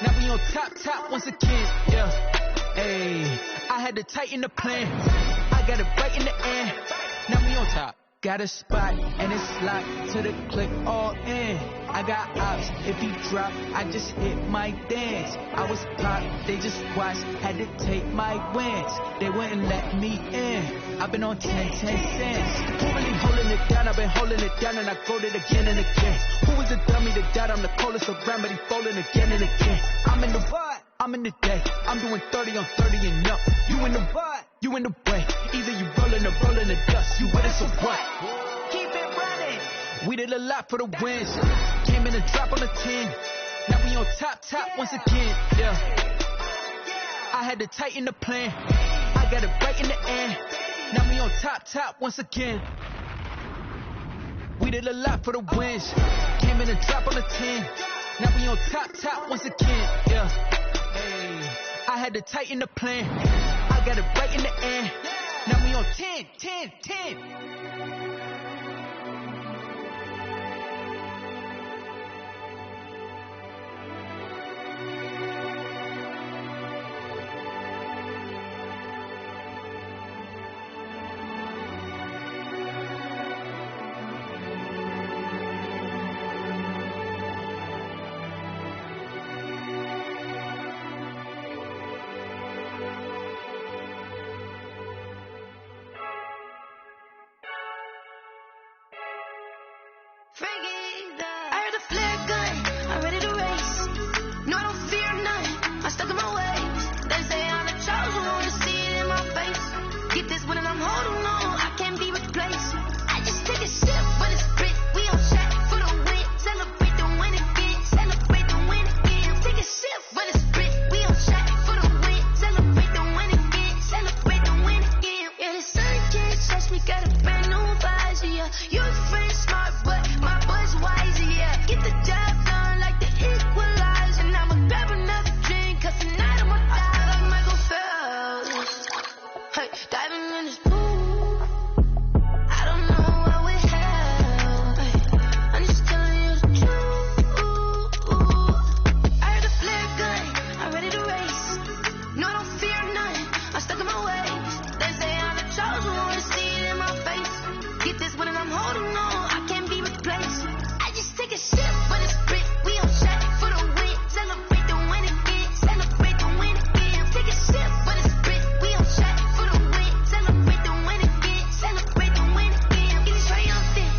Now we on top once again. Yeah. Hey, I had to tighten the plan. I got it right in the end. Now we on top. Got a spot and it's locked to the click all in. I got ops, if he drop, I just hit my dance. I was popped, they just watched, had to take my wins. They wouldn't let me in. I've been on 10 cents. Who really holding it down? I've been holding it down and I go it again and again. Who was the dummy that died? I'm the coldest around, but he folding again and again. I'm in the what? I'm in the day. I'm doing 30 on 30 and up. You in the what? You in the way. Either you rolling or rolling the dust. You with us or what? Keep it running. We did a lot for the wins. Came in and drop on the 10. Now we on top once again. Yeah. I had to tighten the plan. I got it right in the end. Now we on top once again. We did a lot for the wins. Came in and drop on the 10. Now we on top once again. Yeah. Hey, I had to tighten the plan. I got it right in the end. Now we on 10. I heard a flare gun, I'm ready to race. No, I don't fear none, I'm stuck in my ways. They say I'm the chosen one, see it in my face. Get this one and I'm holding on, I can't be replaced. I just take a sip, but it's spit. We on track for the win, celebrate the win again, celebrate the win again. Take a sip, but it's spit. We on track for the win, celebrate the win again, celebrate the win again. Yeah, the sun can't touch me, got a brand new visor, yeah. Your friend smart, but my boy's wiser, yeah. Get the job done like the equalizer. Now I'ma grab another drink, cause tonight I'ma die like Michael Phelps. Hey, diving in this pool, I don't know what we have. Hey, I'm just telling you the truth. I heard a flare gun, I'm ready to race. No, I don't fear none, I'm stuck in my ways. They say I'm the chosen one, see it in my face. Get this one and I'm holding on, I can't be replaced. I just take a sip, but it's spit. We on track for the win, celebrate the win again, celebrate the win again. Take a sip, but it's spit. We on track for the win, celebrate the win again, celebrate the win again. Get it triumphant,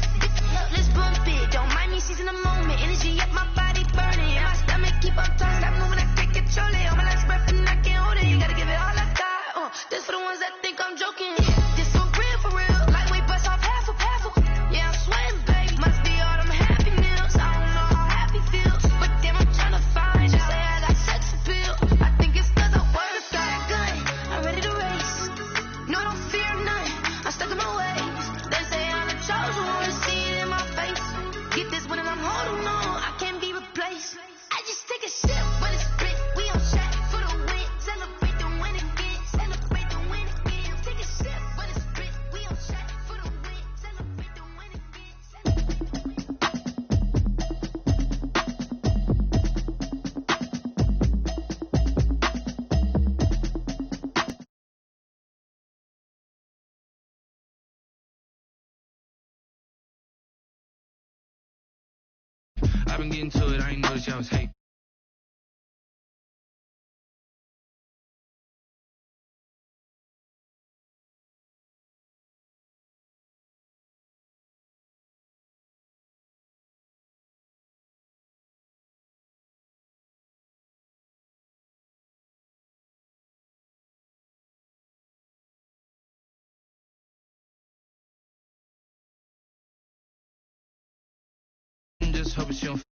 let's bump it. Don't mind me seizing the moment, energy up my body burning. And my stomach keep on turning, stop moving, I can't control it. On my last breath and I can't hold it. You gotta give it all I got. This for the ones that think I'm joking. This for real. Lightweight bust off half of. Yeah, I'm sweating, babe. Must be all them happy meals. I don't know how happy feels, but damn, I'm tryna find. Just say I got sex appeal. I think it's cause I word a got a gun. I'm ready to race. No, I don't fear none. I'm stuck in my ways. They say I'm the chosen one, see it in my face. Get this one and I'm holding on, I can't be replaced. I just take a sip, but it's spit. We on track for the win, celebrate the win again, celebrate the win again. Take a sip, but it's spit. We on track for the win, celebrate the win again, celebrate the win. I've been getting to it, I ain't noticed y'all was hate. just hoping she don't